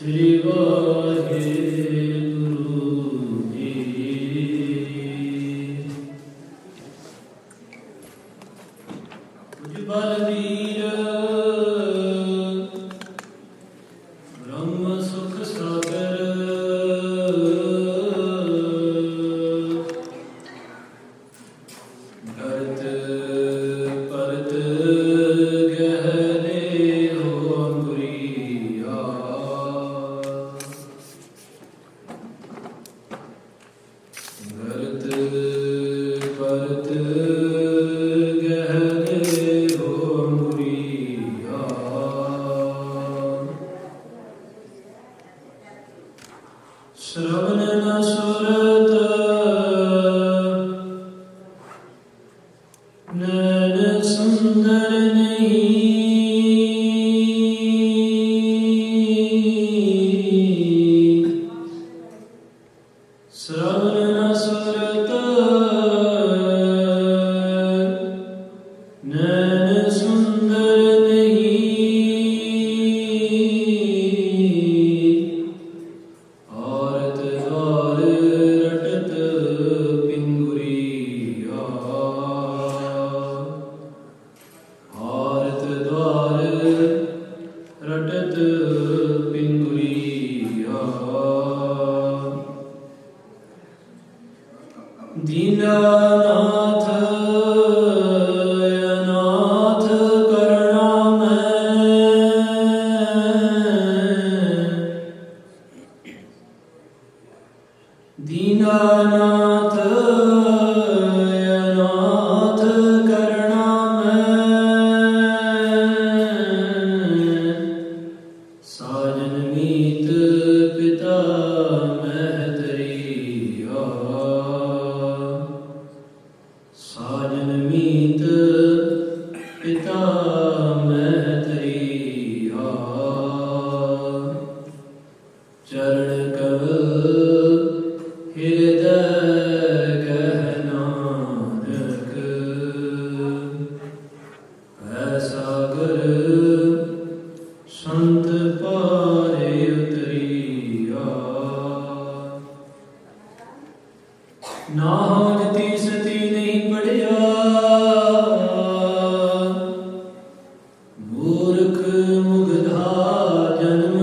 श्री वाहे गुरु जी। कुछ बलवीर ब्रह्म सुख सागर भरत परत गहरे हो अंगुरिया। भरत परत गहरे हो अंगुरिया। श्रवण न सुरत नैन सुंदर नहीं। श्रवण न सुरत नैन सुंदर नहीं। औरत द्वार रटत पिंगुरिया। औरत द्वार रटत पिंगुरिया। दीनानाथ अनाथ करुणा मैं। दीनानाथ अनाथ करुणा मैं। साजन मीत पिता महतरिया। साजन मीत पिता महतरिया। चरण कमल हृदय गहनानक। है सागर संत पारे उतरिया। ना होती सती नहीं पढ़िया। मूर्ख मुगधा जन्म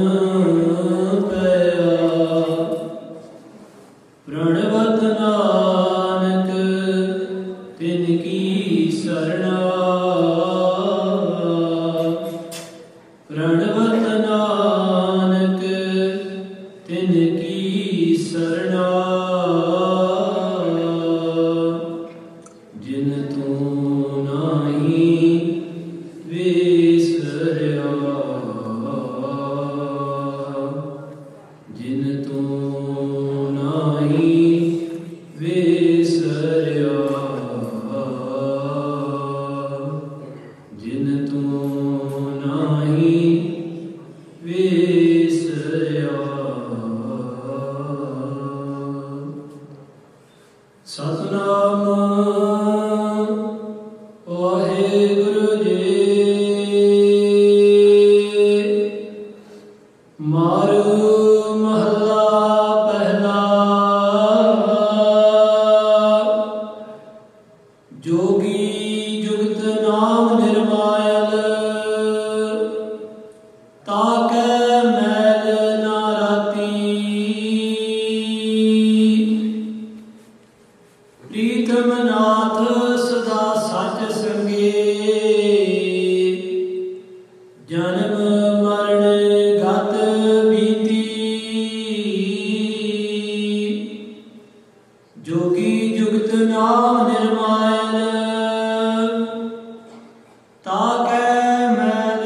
पया। प्रणवत नानक तिनकी शरणा। प्रणवत नानक तिनकी शरणा। जिन तू नाही विसरया। जिन तू नाही विसरया। जिन तू नाही विसरया। सतनाम वाहेगुरु जी। मारू महला पहला। जोगी जुगत नाम निर्मायल। ताकै मैल ना राती। प्रीतम नाथ सदा सच संगे। जन्म मरण गत बीती। जोगी जुगत नाम निर्मायल। ताकै मैल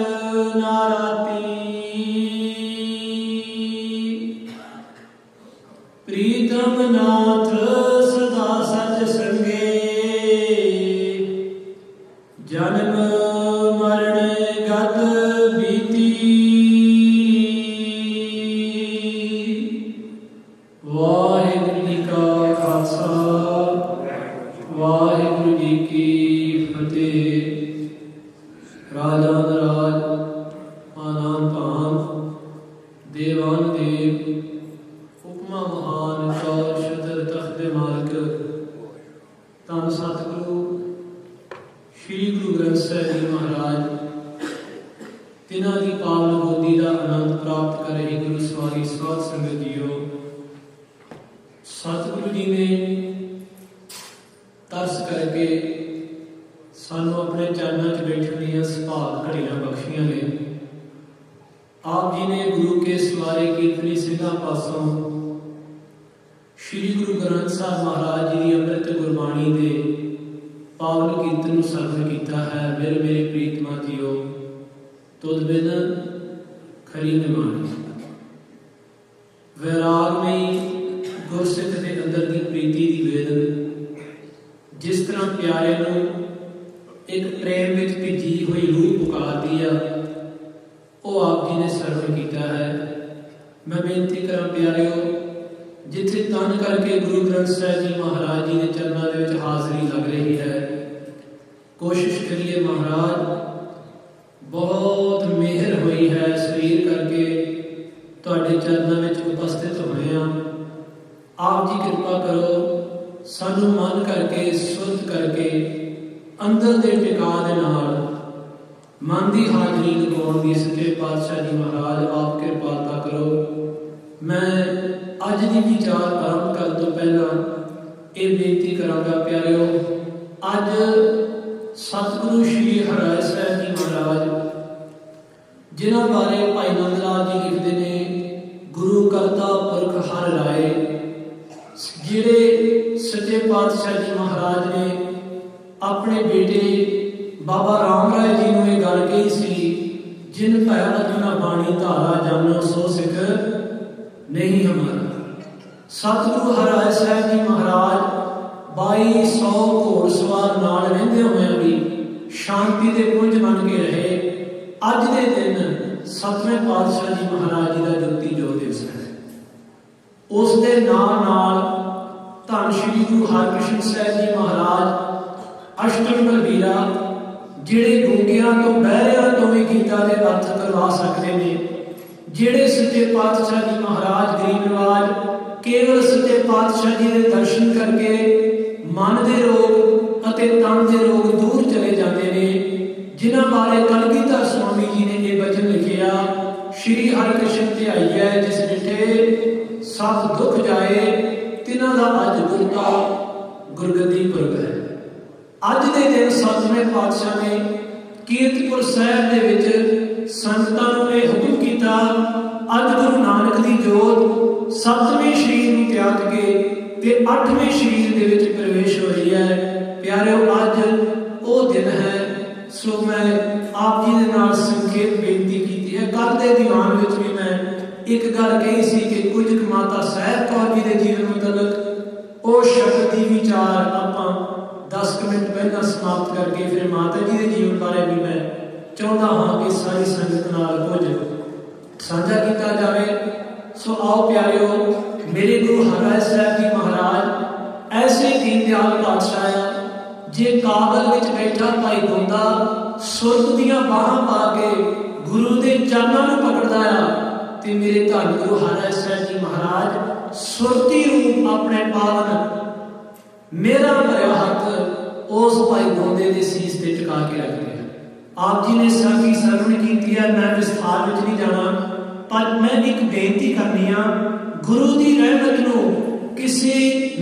ना राती। प्रीतम नाथ सदा सच संगे। जन्म मरण गत बीती। वाहिगुरु जी का खालसा वाहिगुरु जी की फतेह। राजान राज आनान पान देवान देव उपमा महान चौर शतर तख्त मालिक धन सतगुरु श्री गुरु ग्रंथ साहिब जी महाराज तिन्हां दी पावन गोदी का आनंद प्राप्त कर रही गुरु सवारी साध संगत जीओ। सतगुरु जी ने तरस करके सानू अपने चरणों च बैठने दी सुभाग घड़ियां बख्शियां ने। आप जी ने गुरु के सवारे कीर्तनी सिंघां पासों श्री गुरु ग्रंथ साहिब महाराज जी की अमृत गुरबाणी के पावन कीर्तन नूं सरवण कीता है। मेरे मेरे प्रीतमा जीओ तुद बिन खरी निमाणी। वैराग में गुरसिख के अंदर की प्रीति की वेदन जिस तरह प्यारे नूं एक प्रेम में भिजी हुई रूह पुकारती है, वो आप जी ने सरवण किया है। मैं बेनती करा प्यारिओ, जिथे तन करके गुरु ग्रंथ साहिब जी महाराज जी के चरणों के हाजरी लग रही है, कोशिश करिए महाराज बहुत मेहर हुई है शरीर करके तुहाडे चरणों में उपस्थित होए हैं। आप जी कृपा करो सानू मन करके शुद्ध करके अंदर दे टिका दे नाल मन की हाजरी लगाउण दी सच्चे पातशाह जी महाराज आप कृपालता करो। मैं अज की विचार आरंभ करने तो पहला ये बेनती करांगा प्यारिओ, अज सतगुरु श्री हराय साहिब जी महाराज जिन्हां बारे भाई नंद लाल जी लिखते हैं, गुरु करता पुरख हर राय, जिहड़े सच्चे पातशाह जी महाराज ने अपने बेटे बाबा राम राय जी ने यह गल कही सी, जिन भय लगना बाणी धारा जानो सो सिख नहीं हमारा। सतगुरु हराय साहिब जी महाराज 2200 घोड़सवार नाल रहिंदे होए भी शांति के पुंज बन के रहे। अज के दिन सतवें पातशाह जी महाराज जी का जयंती जो दिवस है, उस दे नाल धन श्री गुरु हरकृष्ण साहिब जी महाराज अष्टम बलबीरा जिहड़े गूंगियां तो बहरियां तो भी गीता के अर्थ करवा सकते हैं, जिहड़े सच्चे पातशाह जी महाराज गरीब नवाज केवल सच्चे पातशाह जी के दर्शन करके मन के रोग अते तन के रोग दूर चले जाते हैं, जिन्हां बारे कलगीधर स्वामी जी ने यह वचन लिखिया, श्री हरकृष्ण ध्याई है जिस डिठे सब दुख जाए, तिन्हां दा अज गुरता गुरगद्दी पुरब है। अज के दिन सतवें पातशाह ने कीरतपुर साहिब दे विच संगतां नूं यह हुक्म किया, अज गुरु नानक दी जोत 7वें शरीर नूं त्याग के ते 8वें शरीर दे विच प्रवेश हो रही है। प्यारिओ अज वो दिन है, सो मैं आप जी दे नाल संखेप बेनती की है। कल के दीवान विच भी मैं एक गल कही सी कि कुछ माता साहिब कौर जी के जीवन मुतलक वो शब्द की विचार आपां 10 मिनट पहला समाप्त करके फिर माता जी के जीवन बारे भी मैं चाहता हाँ कि सारी संगत नाल कुछ साझा किया जाए। सो आओ प्यारिओ, मेरे गुरु हरराय साहिब जी महाराज ऐसे दीन दयाल पातशाह जे काबल विच बैठा भाई गोंदा सुरत दियां बाहां पा के गुरु के चरणों में पकड़दा आ, ते मेरे धन गुरु हरराय साहिब जी महाराज सुरती रूप अपने पावन मेरा भरिया हाथ उस भाई गोंदे के सीस से टिका के रख दिया। आप जी ने साखी सरवण की है, मैं विस्तार में नहीं जाना, पर मैं एक बेनती करनी आ, गुरु की रहमत नूं किसी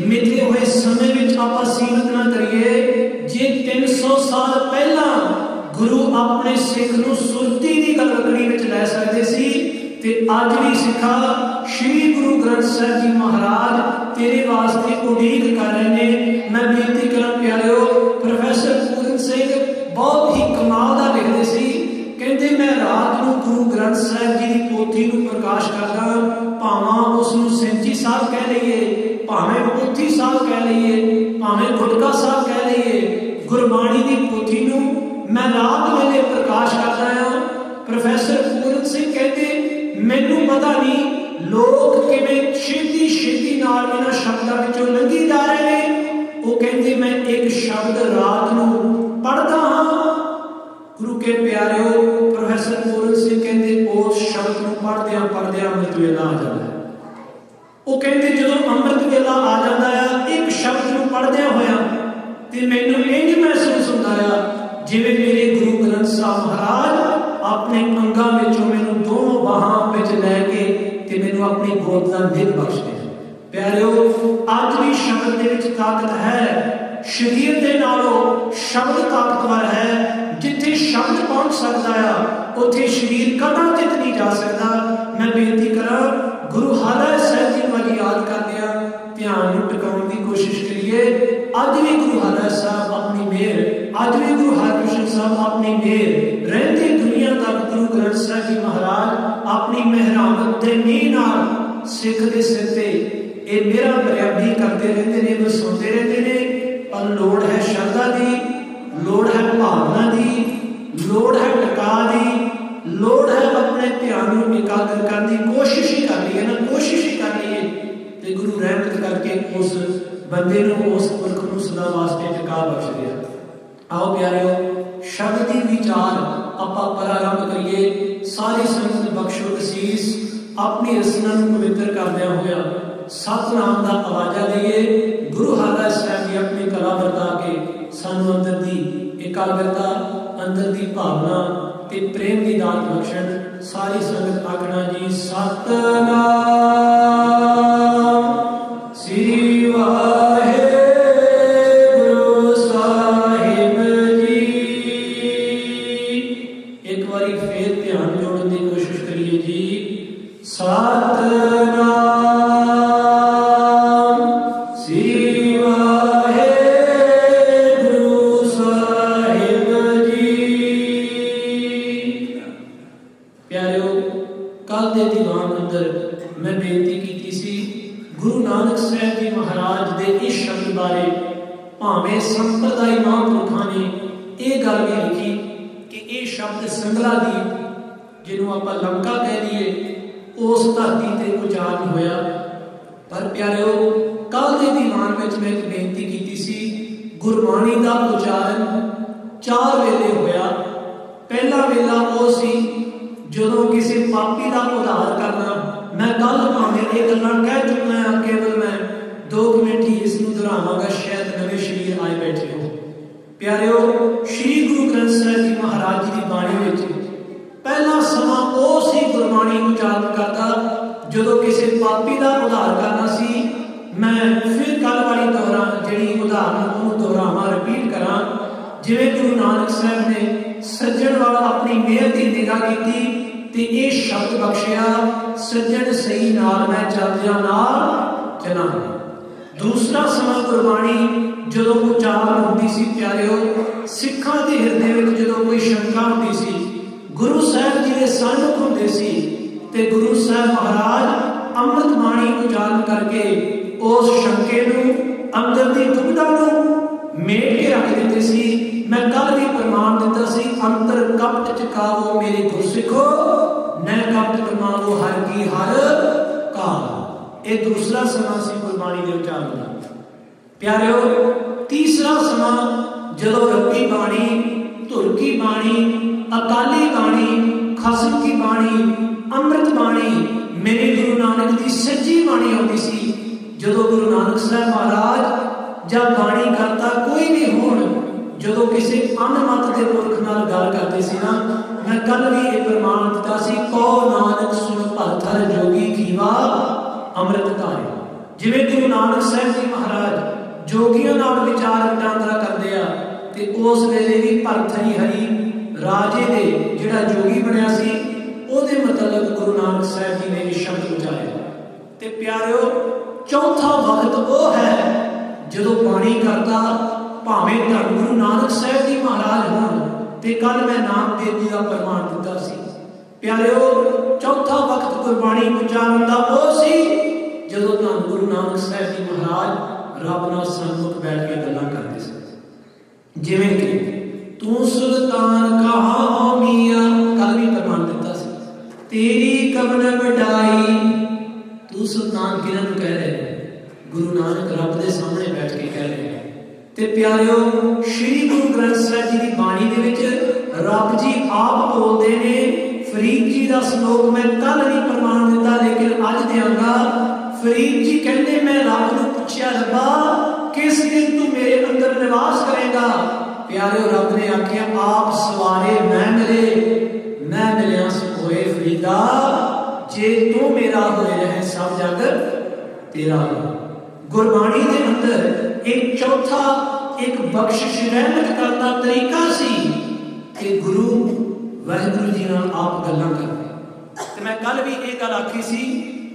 मिथे हुए समय में आप सीमित ना करिए। जे 300 साल पहला गुरु अपने सिख नूं सुरती की गलवकड़ी में लै सकते सी, ते अज भी सिखा श्री गुरु ग्रंथ साहिब जी महाराज तेरे वास्ते उड़ीक कर रहे हैं। मैं बेनती करा प्यारिओ, प्रोफैसर पूरन सिंह बहुत ही कमाल का लिखते सी, कहते मैं रात को गुरु ग्रंथ साहिब जी की पोथी को प्रकाश करदा, भावां उसनूं सेंची साहब कह लीए, भावें पोथी साहब कह लीए, भावें गुटका साहब कह लीए, गुरबाणी की पोथी नूं मैं रात वेले प्रकाश करदा हां। प्रोफैसर पूरन सिंह कहते मैनू पता नहीं लोग किवें छेती छेती नाल इन्हां शब्दां विचों लंघी जा रहे हैं। वो कहते मैं एक शब्द रात नूं पढ़दा हां, गुरु के प्यारिओ प्रोफैसर पूरन सिंह कहते उस शब्द को पढ़द्या पढ़द्या अमृत वेला आ जाता है। वो कहते जो अमृत वेला आ जाता है एक शब्द को पढ़द्या होया ते मैनूं इंज महसूस होंदा है जिवें मेरे गुरु ग्रंथ साहब महाराज अपने अंगां विचों मैनूं दोनों बाहां विच लैके ते मैनूं अपनी गोद दा निध बख्शदे। प्यारिओ अज भी शब्द दे विच ताकत है, शरीर दे नालों शब्द ताकतवर है। जिथे शब्द पहुंच सकता है उत्थे शरीर कदाचित नहीं जा सकता। मैं बेनती करा गुरु हारा साहिब जी वाली याद करते हैं, ध्यान टिकाउण की कोशिश करिए। अज भी गुरु हारा साहब अपनी मेहर, अज भी गुरु हरकृष्ण साहब अपनी मेहर रहती दुनिया तक गुरु ग्रंथ साहिब जी महाराज अपनी मेहरामत के नींह नाल सिख के सिर से ये मेरा बराबरी करते रहते हैं, वसाते रहते हैं। पर लोड़ है श्रद्धा की, लोड़ है भावना की, लोड़ है टका की, लोड़ है अपने ध्यान को एकाग्र करने की। कोशिश ही कर ली है ना, कोशिश ही कर ली है तो गुरु रहमत करके उस बंदे को, उस पुरख को सदा वास्ते टका बख्श दिया। आओ प्यारिओ शब्द की विचार आपां प्रारंभ करिए। सारी संगत बख्शो असीस अपनी रसना पवित्र करदਿਆਂ होया सतनाम का आवाजा दईए। गुरु हारा साहब जी अपनी कला वरता के सानू अंदर की एकाग्रता, अंदर की भावना ते प्रेम की दात बख्शण। सारी संगत आखना जी सतनाम श्री वाहिगुरु साहिब जी। एक बारी फिर ध्यान जोड़ने की कोशिश करिए जी। सतनाम संप्रदाय महापुरुखों ने यह गल भी लिखी कि यह शब्द संगला दीप जिन्हों आप लंका कह दिए उस धरती से उचारण होया। पर प्यारिओ कल के दीवान में मैं एक बेनती की सी, गुरबाणी का उचारण 4 वेले होया। पहला वेला वो सी जदों किसी पापी का उद्धार करना। मैं कल भावें ये गल्लां कह चुका हाँ, केवल मैं 2 मिनट ही इसनूं दोहरावांगा, शायद नवे शरीर आए बैठे हो। प्यारिओ श्री गुरु ग्रंथ साहिब जी महाराज जी की बाणी विच पहला समा वो सी गुरबाणी उचारण करता जदों किसी पापी का उद्धार करना सी। मैं फिर कल वाली जी उदाहरण दोहरावां, रिपीट करा। जिवें गुरु नानक साहब ने सज्जन वाल अपनी मेहर की निगाह की ते ये शब्द बख्शिया, सज्जन सही नाल मैं चलदियां नाल चलां। दूसरा समा गुरबाणी जो उचारण होती सी प्यारिओ सिखा के हिरदे में जो कोई शंका होती सी गुरु साहब जी के सन्मुख होंदे सी ते गुरु साहब महाराज अमृत बाणी उचारण करके उस शंके नूं अंदर की दुविधा नूं मेट के रख देते सी। मैं कल भी प्रमाण दिता सी, अंतर कपट चकावो मेरे गुरसिखो न कपट कमावो हर की हर काल। ये दूसरा समा सी गुरबाणी के उचारण का। प्यारिओ तीसरा समा जदों रब्बी बाणी, धुर की बाणी, अकाली बाणी, खसम की बाणी, अमृत बाणी, मेरे गुरु नानक की सच्ची बाणी आती सी। जदों गुरु नानक साहब महाराज जब बाणी करता कोई भी होण जदों किसी अनमत के पुरख नाल गल करते सी ना, मैं कल भी ये प्रमाण दिता सी, कौ नानक सुन भलथर जोगी खीवा अमृत धारे। जिवें गुरु नानक साहब जी महाराज जोगियों नाल विचार वटांदरा करदे आ ते उस वेले भी भलथरी हरी राजे दे जिहड़ा जोगी बनिया सी ओहदे मतलब गुरु नानक साहब जी ने शब्द उचारे। ते प्यारिओ चौथा वक्त वो है जदों बाणी करता भावें धन गुरु नानक साहब जी महाराज होण ते कल मैं नामदेव जी का प्रमाण दिता सी। प्यारिओ चौथा वक्त गुरबाणी उचारण दा वो सी जदों धन गुरु नानक साहब जी महाराज रब नाल सन्मुख बैठ के गल्लां करते सी। जिवें कि तू सुल्तान कहा मियां, कल भी प्रमाण दिता सी, तेरी कवन वडाई। तू सुल्तान किहनूं कह रहे हैं? गुरु नानक रब दे सामने बैठ के कह रहे हैं। ते प्यारिओ श्री गुरु ग्रंथ साहिब जी की बाणी दे विच रब जी आप बोलते ने। फरीद जी का श्लोक मैं कल नहीं प्रमाण दिता लेकिन अज देंगा। फरीद जी कहते मैं रब को पूछा रब्बा किस दिन तू मेरे अंदर निवास करेगा। प्यारे रब ने आख्या आप सवारे मैं मिलिया होए फरीदा जे तू मेरा होए रहे सब जग तेरा हो। गुरबाणी के अंदर एक चौथा एक बख्शिश रहमत करता तरीका सी कि गुरु वाहिगुरु जी नाल आप गल्लां करदे। ते मैं कल भी ये गल आखी सी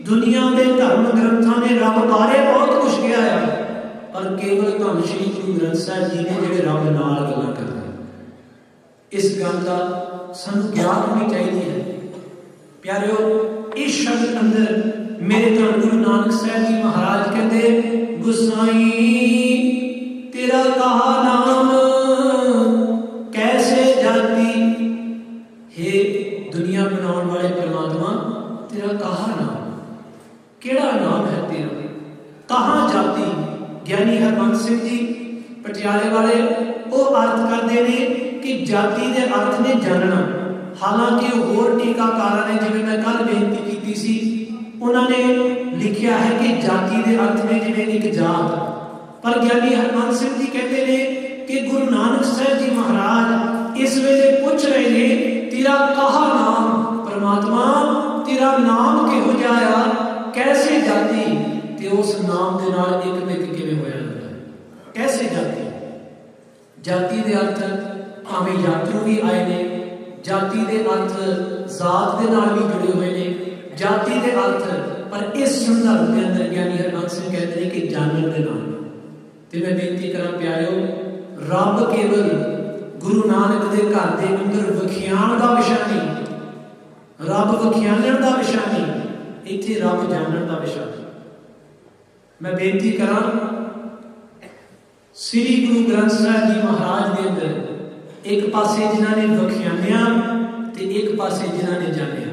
दुनिया के धर्म ग्रंथों ने रब बारे बहुत कुछ कहा है पर केवल धन श्री गुरु ग्रंथ साहिब जी ने जिहड़े रब नाल गल्लां करदे। इस गल का सानूं ज्ञान होनी चाहिए है। प्यारिओ इस शब्द अंदर मेरे धन गुरु नानक साहिब जी महाराज कहते गुसाई तेरा कहा नाम कैसे जाती। हे दुनिया बनाने वाले परमात्मा तेरा कहा नाम केड़ा नाम है तेरा कहाँ जाती। ज्ञानी हरबंस सिंह जी पटियाले वाले वो अर्थ करते हैं कि जाति के अर्थ ने जानना। हालांकि होर टीकाकारां ने जिवें मैं कल बेनती की सी उन्होंने लिखा है कि जाति के अर्थ ने जिवें एक जात। पर ज्ञानी हरबंस सिंह जी कहते हैं कि गुरु नानक साहिब जी महाराज इस वेले पूछ रहे हैं तेरा कहा नाम परमात्मा तेरा नाम किहो जाया कैसे जाती। ते उस नाम के नाल एक मिक किवें होया जाता है कैसे जाती। जाति के अर्थ भावें यात्रु भी आए ने जाति के अर्थ जात के नाल भी जुड़े हुए ने जाति के अर्थ पर इस संदर्भ के अंदर ज्ञानी हरबंस सिंह कहते हैं कि जानन के नाल। ते मैं बेनती करा प्यारिओ रब केवल गुरु नानक के घर के अंदर वखियाण का विषय नहीं रब वखियाणन का विषय नहीं इत्थे रब जानन का विषय। मैं बेनती करा श्री गुरु ग्रंथ साहिब जी महाराज के अंदर एक पासे जिन्होंने वखियानिया ते एक पासे जिन्होंने जानिया।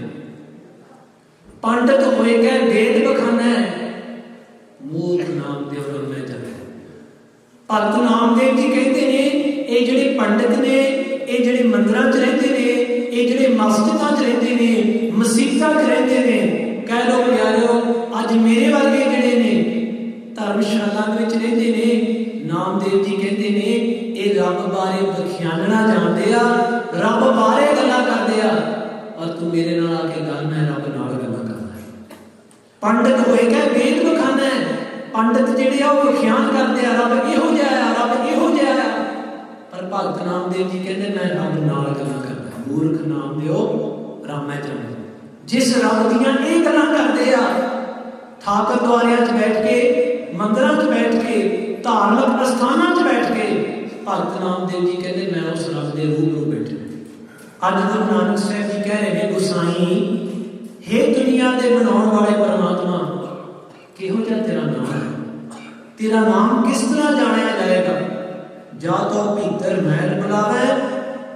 पंडित होए कह वेद बखाना है मूर्ख नामदेव मैं जाने। भगत नामदेव जी कहते ने ये जिहड़े पंडित ने ये जिहड़े मंदिरां च रहिंदे ने ये जिहड़े मस्जिदां च रहिंदे ने मसीतां च रहिंदे ने कह लो प्यारिओ अज मेरे वर्गे जिहड़े ने धर्मशाला विच रहिंदे ने नामदेव जी कहते ने ये रब बारे वखियानना जानते आ रब बारे गल्लां करदे आ और तू मेरे नाल आके गल मैं रब नाल गल्लां करदा है। पंडित होए कह वेद बखाना है पंडित जिहड़े आ वखियान करदे आ रब इहो जिहा रब इहो जिहा। पर भगत नामदेव जी कहते मैं रब नाल गल्लां करदा। मूर्ख नामदेव रब मैं जानदा जिस रब दियां ये गल्लां करदे आ ठाकर द्वारियां च बैठ के मंदिरां च बैठ के धार्मिक अस्थानां च बैठ के भगत नामदेव जी कहते मैं उस रब के रूबरू बैठे। अज गुरु नानक साहिब जी कह रहे हैं गुसाई हे दुनिया के बनाने वाले परमात्मा किहो जिहा तेरा नाम है तेरा नाम किस तरह जानिया जाएगा। जा तो भीतर महल बुलावे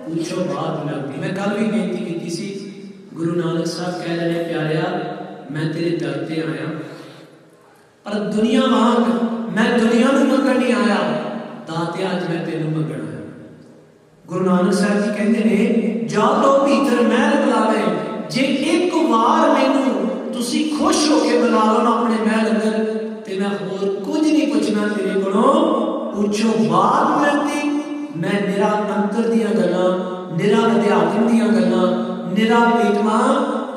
पूछो बात लगती। मैं कल भी बेनती की सी गुरु नानक साहब कह रहे हैं प्यारिया मैं तेरे दर ते आया पर दुनिया वांग मैं दुनिया नूं मंगण नहीं आया दाते अज मैं तेनू मंगण आया। गुरु नानक साहब जी कहते ने जा तो भीतर महल बुलावे जे एक बार मैनू तुसी खुश होके बुला लो ना अपने महल अंदर ते मैं होर कुछ नहीं पुछना तेरे कोलों पूछो बात मिलती। मैं निरा अंतर दियां गल्लां निरा अध्यात्म दियां गल्लां निरा प्रीतमा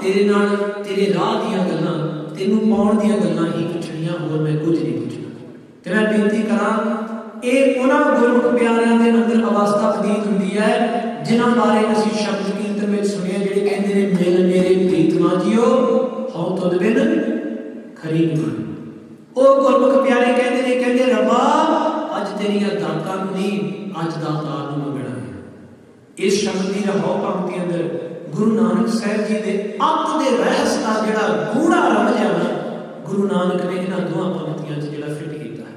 तेरे नाल तेरे राह दियां गल्लां तेनू पाउण दियां गल्लां ही पुछणियां होर मैं कुछ नहीं पुछना। ते मैं बेनती करा ये उन्हां गुरमुख प्यारियां दे अंदर अवस्था प्रतीत हुंदी है जिन्हां बारे असीं शब्द कीर्तन विच सुनिया जिहड़े कहंदे ने मिल मेरे प्रीतमा जीओ हौ तुद बिन खरी निभानी। ओ गुरमुख प्यारे कहंदे रब्बा अज तेरियां दातां नहीं अज दातार नूं मंगणा है। इस शब्द की रहो पंक्ति अंदर गुरु नानक साहिब जी के अत के रहस्य का जिहड़ा गूढ़ा रमज है ना गुरु नानक ने इन्हां दोहां पंक्तियां च जिहड़ा फिट कीता है।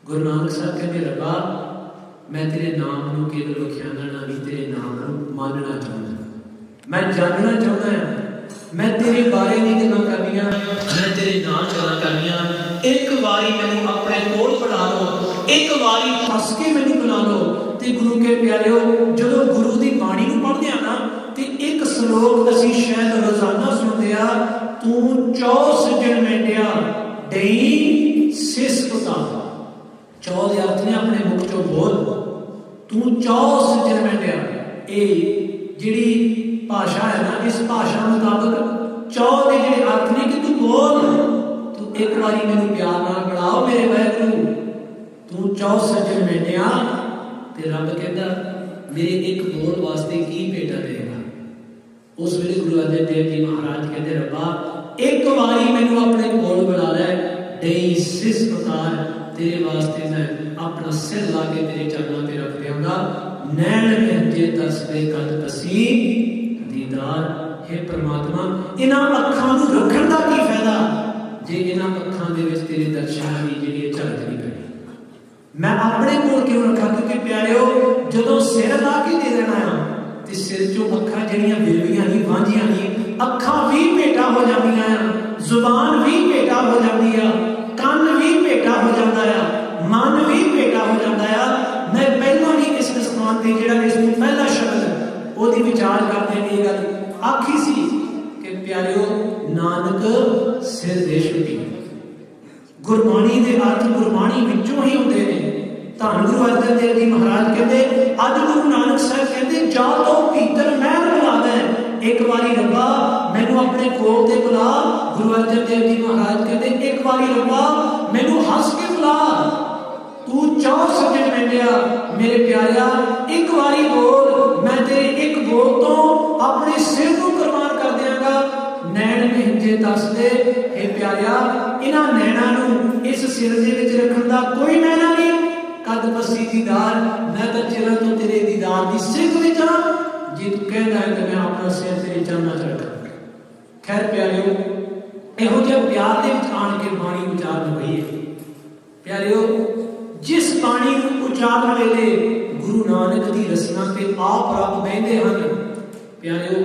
गुरु नानक साहब कहते रब्बा मैं तेरे नाम नूं केवल वखियाना नहीं तेरे नाम नूं मानना चाहुंदा मैं जानना चाहुंदा हां मैं तेरे बारे नहीं गल्लां करनियां मैं तेरे नाम गल्लां करनियां। एक बारी मैनूं अपने कोल बुला लो एक बारी फस के मैनूं बुला लो ਤੇ ਗੁਰੂ ਕੇ ਪਿਆਰਿਓ, ਜਦੋਂ ਗੁਰੂ ਦੀ ਬਾਣੀ ਨੂੰ ਪੜ੍ਹਦੇ ਆ ਨਾ ਤੇ ਇੱਕ ਸ਼ਲੋਕ ਅਸੀਂ ਸ਼ਾਇਦ ਰੋਜ਼ਾਨਾ ਸੁਣਦੇ ਆ, ਤੂੰ ਚੌ ਸਜਣ ਮੈਂਡਿਆ ਡਈ ਸਿਸ ਉਤਾਰ। ਚੌ ਦੇ ਅਰਥ ਨੇ ਆਪਣੇ ਮੁਖ ਚੋਂ ਬੋਲ, ਤੂੰ ਚੌ ਸਜਣ ਮੈਂਡਿਆ। ਇਹ ਜਿਹੜੀ ਭਾਸ਼ਾ ਹੈ ਨਾ, ਇਸ ਭਾਸ਼ਾ ਮੁਤਾਬਕ ਚੌ ਦੇ ਜਿਹੜੇ ਅਰਥ ਨੇ ਕਿ ਤੂੰ ਬੋਲ, ਤੂੰ ਇੱਕ ਵਾਰੀ ਮੈਨੂੰ ਪਿਆਰ ਨਾਲ ਬੁਲਾਓ ਮੇਰੇ ਵਾਹਿਗੁਰੂ, ਤੂੰ ਚੌ ਸਜਣ ਮੈਂਡਿਆ। ਤੇ ਰੱਬ ਕਹਿੰਦਾ ਮੇਰੇ ਇੱਕ ਬੋਲ ਵਾਸਤੇ ਕੀ ਭੇਟਾ ਦੇਗਾ। ਉਸ ਵੇਲੇ ਗੁਰੂ ਅਰਜਨ ਦੇਵ ਜੀ ਮਹਾਰਾਜ ਕਹਿੰਦੇ ਰੱਬਾ ਇੱਕ ਵਾਰੀ ਮੈਨੂੰ ਆਪਣੇ ਕੋਲ ਬੁਲਾ ਲੈ, ਡਈ ਸਿਸ ਉਤਾਰ, ਤੇਰੇ ਵਾਸਤੇ ਮੈਂ ਆਪਣਾ ਸਿਰ ਲਾ ਕੇ ਤੇਰੇ ਚਰਨਾਂ ਤੇ ਰੱਖ ਦਿਆਂਗਾ। ਨੈਣ ਮਹਿੰਜੇ ਤਸਵੇ ਕਦ ਤਸੀ ਦੀਦਾਰ। हे परमात्मा, इन्हां अखां नूं रखण दा की फायदा जे इन्हां अखां दे विच तेरे दर्शनां दी जिहड़ी झलक नहीं पैणी। मैं अपने कोल क्यों रखा? क्योंकि प्यारिओ जदों सिर ला के दे देना है ते सिर चों अखां जिहड़ियां विरवियां नहीं, वांझियां नहीं, अखां भी भेटा हो जांदियां हैं, जुबान भी भेटा हो जाती है, कान भी भेटा हो जाता है, मन भी भेटा हो जाता है। मैं पहलों ही इस स्थान ते जिहड़ा इस नूं पहला शब्द ओहदी विचार करदे ये गल आखी सी कि प्यारिओ नानक सिर दे छुटी। गुरबाणी दे अर्थ गुरबाणी विचों ही होंदे ने। धन गुरु अर्जन देव जी महाराज कहते, अज गुरु नानक साहब कहते, जा तो भीतर महल बुला दे, एक बारी रब्बा मैनू अपने कोल ते बुला। गुरु अर्जन देव जी महाराज कहते, एक बारी रब्बा मैनू हस के बुला, तू चौ सजण मैंडिया। मेरे प्यारिया एक बारी बोल, मैं तेरे एक बोल तो अपने सिर को कुर्बान कर देंगा। नैण मिंजे दस दे, हे प्यारिया इन्हां नैणां नूं इस सिर दे विच रखण दा कोई मैना नहीं। कद पसी दीदार, मैं तो चिरां तो तेरे दीदार दी सिख विच हां। जे तू कहदा है कि मैं अपना सिर तेरे चरनां च रखां। खैर प्यारिओ, इहो जिहा प्यार दे विच आण के बाणी उचारण होई है। प्यारिओ, जिस बाणी नूं उचारण वेले गुरु नानक दी रसना ते आप रब बहिंदे हन, प्यारिओ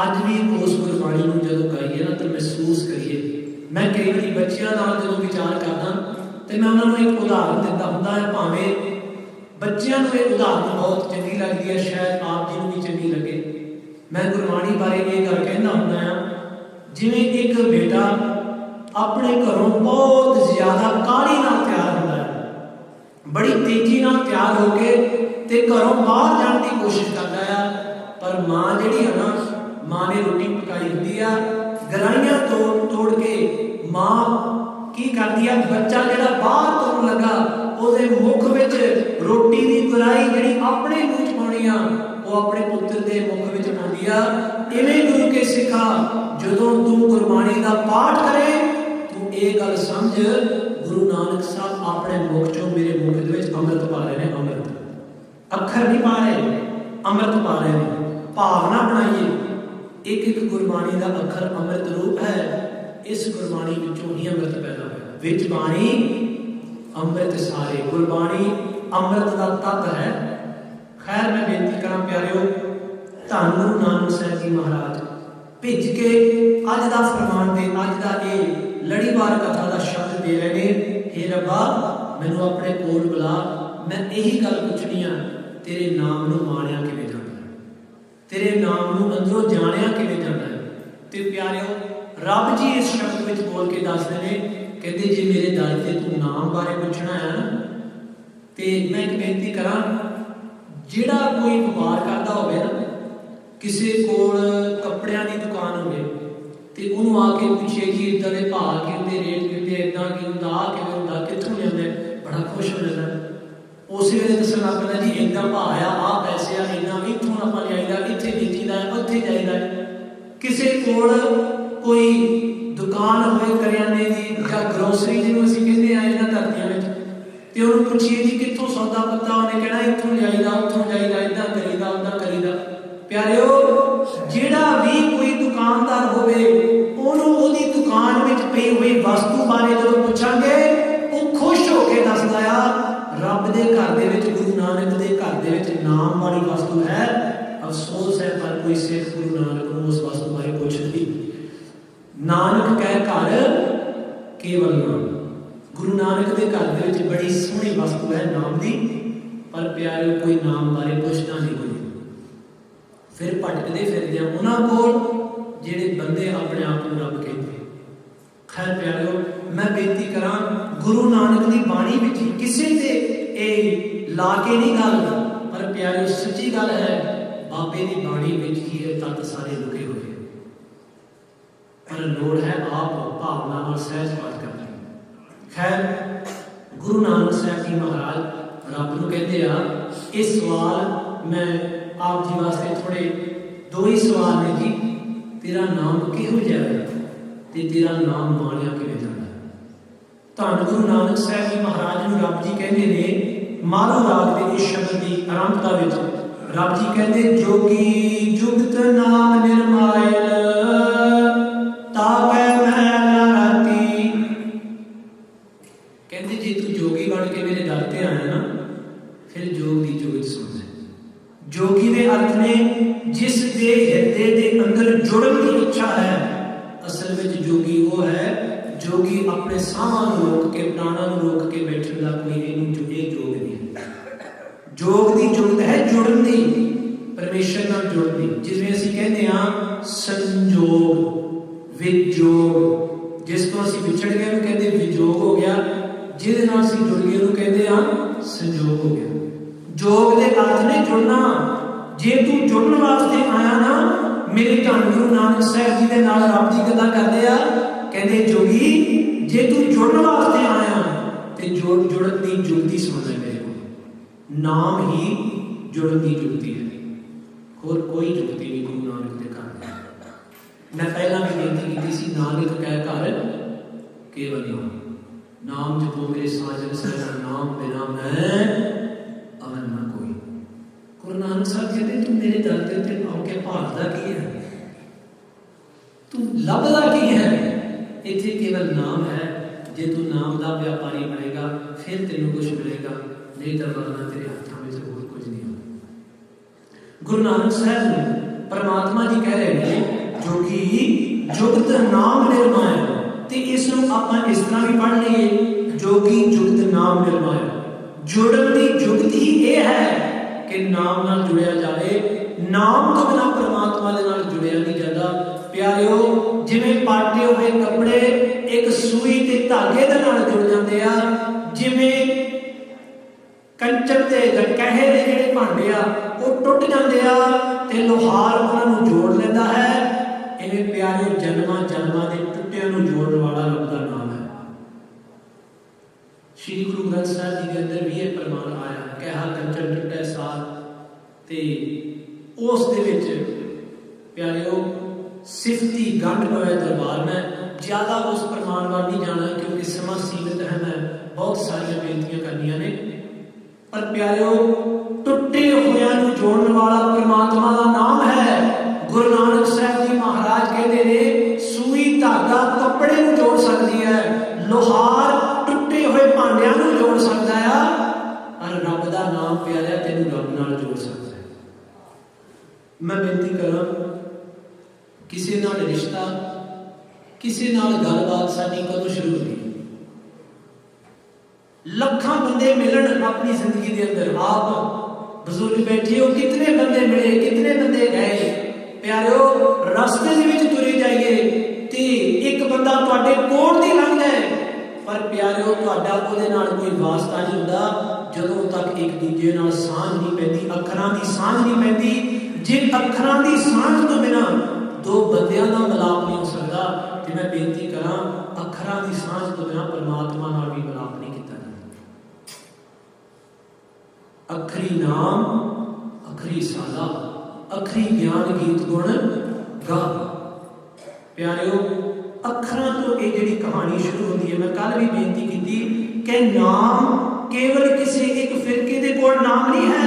अज भी उस गुरबाणी नूं जदों गाईए ना तो महसूस करिए। मैं कई बारी बच्चियां नाल जदों विचार करदा ते मैं उन्हां नूं एक उदाहरण दिंदा हुंदा है। भावें बच्चियां नूं इह उदाहरण बहुत चंगी लगदी है, शायद आप जी नूं भी चंगी लगे। मैं गुरबाणी बारे इह गल कहंदा हुंदा हां, जिवें एक बेटा अपने घरों बहुत ज्यादा काहली नाल तैयार हुंदा है, बड़ी तेजी नाल तैयार होके ते घरों बाहर जाण दी कोशिश करदा है। पर मां जिहड़ी है ना, मां ने रोटी पकाई हुंदी है, गराइयां तोड़ के मां की करदी है, बच्चा जिहड़ा बाहर तुरन लगा ਉਹਦੇ मुख विच रोटी दी गराई जिहड़ी अपने मूंह च पाउणी आ ਉਹ अपने पुत्र दे मुख विच पाउंदी आ। इवें गुरु के सिखा जदों तू गुरबाणी दा पाठ करे तू ये गल समझ, गुरु नानक साहब अपने मुख चों मेरे मुख दे विच अमृत पा रहे ने। अमृत अखर नहीं पा रहे, अमृत पा रहे ने। भावना बनाइए, एक एक गुरबाणी का अखर अमृत रूप है। इस गुरबाणी विचों ही अमृत पैदा होया। विच बाणी अमृत सारे, गुरबाणी अमृत का तत्व है। खैर मैं बेनती करा प्यारिओ, धन गुरु नानक साहब जी महाराज भिज के अज का फरमान दे, अज का ये लड़ीवार कथा का शब्द दे रहे ने। हे रब्बा मैनू अपने कोल बुला, मैं यही गल पुछनी आ, तेरे नाम नूं माणिया किवें जांदा है, तेरे नाम नूं अंदरों जाणिया किवें जांदा है। ते प्यारिओ रब जी इस शब्द विच बोल के दसदे ने, कहते जे मेरे दर ते तू नाम बारे पुछना है ते मैं एक बेनती करा, जिहड़ा कोई व्यापार करदा होवे ना, किसी कोल कपड़ियां दी दुकान होवे ते उहनूं आके पुछे जी इदां दे भाव किंदे, रेट किंदे, इदां की हुंदा, आ किवें हुंदा, कित्थों लिआंदे, बड़ा खुश हो जांदा। उस वेले दस्सण लग पैंदा जी इदां भाव आ पैसे आ, इदां इत्थों आपां लिआईदा, इत्थे बेचीदा, उत्थे जाईदा। किसी कोल कोई दुकान होवे करियाने दी या ग्रोसरी जिहनूं असीं कहंदे आ इन्हां धरतियां विच, ते उहनूं पुछीए जी कित्थों सौदा पत्ता, उहने कहना इत्थों लिआईदा, उत्थों जाईदा, इदां करीदा, उदां करीदा। प्यारिओ जिहड़ा भी कोई दुकानदार होवे उहनूं ओहदी दुकान विच पई होई वस्तु बारे जदों पुछांगे ਉਹ खुश हो के दसदा आ रब दे घर दे विच, गुरु नानक दे घर दे विच नाम वाली वस्तु है। अफसोस है पर कोई सिख गुरु नानक नूं उस वस्तु बारे पुछदी। नानक कह घर केवल नाम, गुरु नानक दे घर दे विच बड़ी सोहनी वस्तु है नाम दी। पर प्यारे कोई नाम बारे पुछदा नहीं कोई। फिर भटकते फिरदे उन्होंने को जेडे बंदे अपने आप को रब कहते। खैर प्यारो मैं बेनती करा गुरु नानक की बाणी विच किसी से ए ला के नहीं गल, पर प्यारो सच्ची गल है बाबे की बाणी विच ही ये तत्त सारे लुके हुए, पर लोड़ है आप भावना और सहज पाठ करना। खैर गुरु नानक साहब जी महाराज रब नूं कहते आ, इस सवाल मैं आप जी वास्ते थोड़े दो ही सवाल ने जी, तेरा नाम किहो जिहा है ते तेरा नाम माणिया किवें जांदा। धन गुरु नानक साहब जी महाराज नूं रब जी कहंदे ने मारू राग दे इस शब्द की आरंभता विच रब जी कहंदे जोगी जुगत नाम निर्मायल ताकै मैं राती। कहंदे जे तू जोगी बन के मेरे दर ते आया ना, फिर जोग दी जोग सुन। जोगी के अर्थ ने जिस दे हृदय के अंदर जुड़न की इच्छा है। असल में जोगी वो है जोगी अपने साहां रोक के प्राणा रोक के बैठने का कोई जोग नहीं है। जोग की जुगत है जुड़न की, परमेश्वर नाल जुड़न की, जिसमें असीं कहते हैं संजोग विजोग। जिस तो असीं विछड़ गए उन्हें कहते विजोग हो गया, जिहदे नाल असीं जुड़ गए उन्हें कहते हैं संजोग हो गया। जोग के अर्थ ने जुड़ना। जे तू जुड़न वास्ते आया ना, मेरे धन गुरु नानक साहब जी के नाल रब जी गल्लां करदे आ, कहंदे जोगी जे तू जुड़न वास्ते आया ते जुड़न की जुगती सुन ले मेरे को। नाम ही जुड़न की जुगती है, होर कोई जुगती नहीं गुरु नानक के घर। मैं पहला भी बेनती की सी, नानक कह घर केवल नाम जपो मेरे साजन सहजा नाम बिना मैं अमन ना कोई। गुरु नानक साहब कहते तू मेरे दर ते उत्ते आके भालदा की है, तू लभदा की है। इत्थे केवल नाम है। जे तू नाम का व्यापारी बनेगा फिर तेनों कुछ मिलेगा, नहीं तो वरना तेरे हाथों में होर कुछ नहीं होगा। गुरु नानक साहब परमात्मा जी कह रहे हैं जोगी जुगत नाम निर्माण, ते इसनों आपां इस तरह भी पढ़ लीए जोगी जुगत नाम निर्माण। जुड़न की जुगत ही ये है कि नाम नाल जुड़िया जाए। नाम तो बिना परमात्मा दे नाल जुड़िया नहीं जाता। प्यारिओ जिवें पाटे हुए कपड़े एक सूई ते धागे दे नाल जुड़ जाते आ, जिवें कंचर ते कहे दे जिहड़े भांडे आ वो टुट जाते आ ते लोहार उन्हां नूं जोड़ लैंदा है, इवें प्यारिओ जन्मां जन्मां दे टुटियां नूं जोड़न वाला रब दा नाम है। श्री गुरु ग्रंथ साहिब जी के अंदर भी यह प्रमाण आया, कहा कंचन टुटे साथ ते उस दे विच प्यारिओ सिफती गंढ पवे दरबार में। ज्यादा उस प्रमाण वाल नहीं जाना क्योंकि समा सीमित है, मैं बहुत सारिया बेनतियां करनियां ने। पर प्यारिओ टुटे होया नूं जोड़न वाला परमात्मा का नाम है। गुरु नानक साहब जी महाराज कहते हैं सूई धागा कपड़े नूं जोड़ सकती है, लोहार टुटे हुए भांडियां नूं जोड़ सकता है, और रब दा नाम प्यारा तेनू रब नाल जोड़ सकता है। मैं बेनती करा किसी नाल रिश्ता किसी नाल गलबात साडी कदों शुरू होती? लखां बंदे मिलन अपनी जिंदगी के अंदर, आप बुजुर्ग बैठे हो कितने बंदे मिले कितने बंदे गए। प्यारिओ रास्ते दे विच तुरे जाइए ते एक बंदा तुहाडे कोल दी लंघ जाए, पर प्यारिओ तुहाडा उहदे नाल कोई वास्ता नहीं हुंदा जदों तक एक दूजे नाल सांझ नहीं पैंदी, अखरां दी सांझ नहीं पैंदी। जे अखरां दी सांझ तो बिना दो बंदियां दा मिलाप नहीं हो सकदा। ते मैं बेनती करा अखरां दी सांझ तो बिना परमात्मा नाल भी मिलाप नहीं कीता जांदा। अखरी नाम अखरी सादा अखरी ज्ञान गीत गुण गा। प्यारिओ अखरां तो ये जिहड़ी कहानी शुरू होती है, मैं कल भी बेनती की कि नाम केवल किसी एक फिरके दे कोल नाम नहीं है,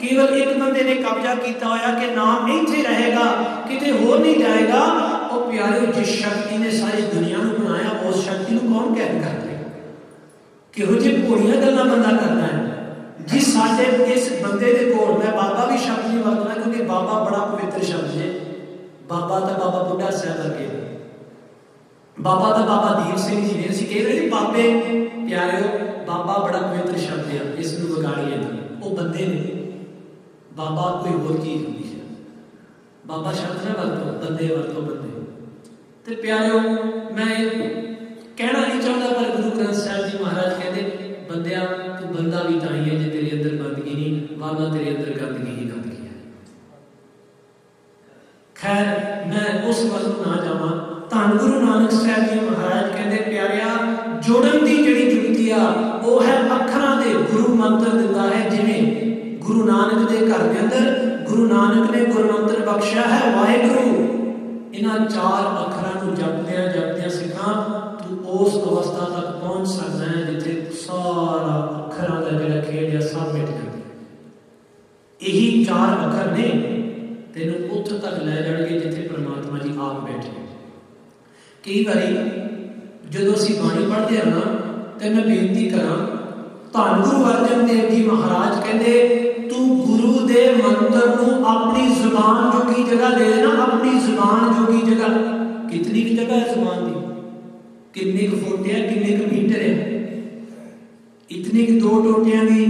केवल एक बंदे ने कब्जा किया होया कि नाम इत्थे रहेगा किते होर नहीं जाएगा। और प्यारिओ जिस शक्ति ने सारी दुनिया को बनाया उस शक्ति को कौन कैद कर दे? किहो जिही भोलियां गल्लां बंदा करता है जी। साडे इस बंदे दे कोल मैं बाबा भी शब्द नहीं वरतना क्योंकि बाबा बड़ा पवित्र शब्द है। बाबा तो बाबा बुढ़ा साहब वर्गे, बाबा तो बाबा दीप सिंह जी ने असीं कह रहे बाबे। प्यारिओ बाबा बड़ा पवित्र शब्द है, इसनूं विगाड़िए नहीं। वो बाबा कोई होर चीज़ होंदी है। बाबा शब्द ना वरतो, बंदे वरतो बंदे। तो प्यारिओ मैं कहना नहीं चाहता, पर गुरु ग्रंथ साहिब जी महाराज कहते बंदिया तू बंदा भी ताई है जे तेरे अंदर बंदगी नहीं, वरना तेरे अंदर गंदगी ही गंदगी है। खैर मैं उस वल ना जावां। धन गुरु नानक साहिब जी महाराज कहते प्यारिया जोड़न की जिहड़ी जुगती आ वो है अखरां दे। गुरु मंत्र दिता है, जिवें गुरु नानक के घर के अंदर गुरु नानक ने गुरु मंत्र बख्शिया है वाहिगुरु। इन्हां 4 अखरां नूं जपदियां जपदियां सिखा तू उस अवस्था तक पहुंच सकता है जिथे सारा अखरां का जिहड़ा खेल है सब मिट जाता है। यही 4 अखर ने तेनों उत्थे तक लै जाणगे जिथे परमात्मा जी आप बैठे। कई बारी जो असीं बाणी पढ़ते हैं ना, तो मैं बेनती करा, धन गुरु अर्जन देव जी महाराज कहते तू गुरु दे मंत्र नूं अपनी जुबान जोगी जगह ले लेना। अपनी जुबान जोगी जगह कितनी की जगह है जुबान की, किन्ने फुट है, किन्ने मीटर है, इतनी 2 टोटियां की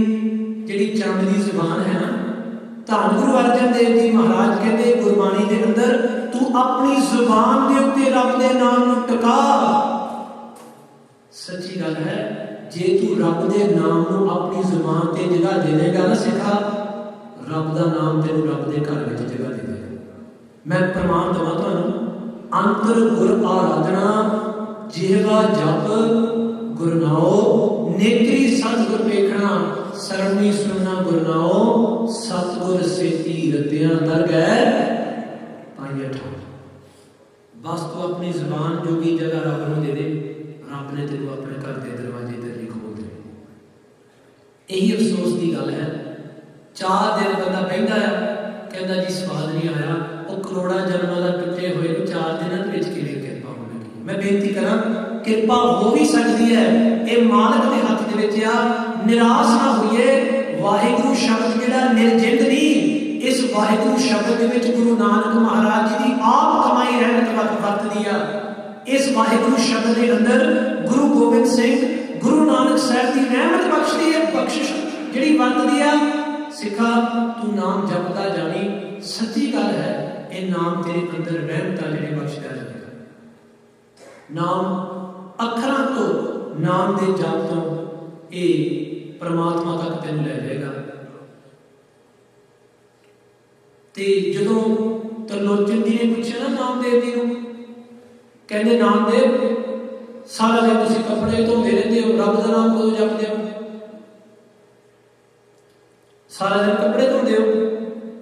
जिहड़ी चंद की जुबान है ना। धन गुरु अर्जन देव जी महाराज कहते गुरबाणी के अंदर तू अपनी जुबान के उत्ते रब के नाम नूं टिका। सच्ची गल है, जे तू रब के नाम नूं अपनी जुबान ते जगह दे देगा ना सिखा, रब का नाम तेनू रब के घर में जगह दे देगा। मैं प्रमाण देवां तुहानूं, अंतर गुर आराधना जिहवा जप गुरनाओ, नेत्री सतगुर वेखना, सरणी सुनना गुरनाओ, सतगुर सेती रतियां दरगह पाइया ठाव। बस तू अपनी जुबान जोगी जगह रब नूं दे दे, रब ने तेनों अपने घर के दरवाजे तेरे लिए खोल देने। यही अफसोस की गल है, 4 दिन बंदा बहिंदा है, कहता जी स्वाद नहीं आया, वो करोड़ा जन्मां दा टुटे हुए 4 दिनों के विच किवें किरपा होण लगी। मैं बेनती करा, किरपा हो भी सकती है, ये मालक के हथ दे विच आ। निराश ना होइए, वाहिगुरु शब्द जिहड़ा निर्जिंद नहीं, इस वाहिगुरु शब्द दे विच गुरु नानक महाराज जी की आप कमाई रहमत वरतदी आ। इस वाहिगुरु शब्द के अंदर गुरु गोबिंद सिंह गुरु नानक साहब की रहमत बख्शदी है, बख्शिश जिहड़ी वरतदी आ। सिखा तू नाम जपदा जानी, सच्ची गल है, ये नाम तेरे अंदर रहमत जिहड़े बख्शदा जाएगा। नाम अखरां तो नाम दे जाप तो ये परमात्मा तक तेन ले जाएगा। ते जदों तरलोचन जी ने पूछा ना नामदेव जी को, कहते नामदेव सारा दिन तुसीं कपड़े धोते रहते हो, रब का नाम कदों जपदे हो? सारा दिन कपड़े धोते हो,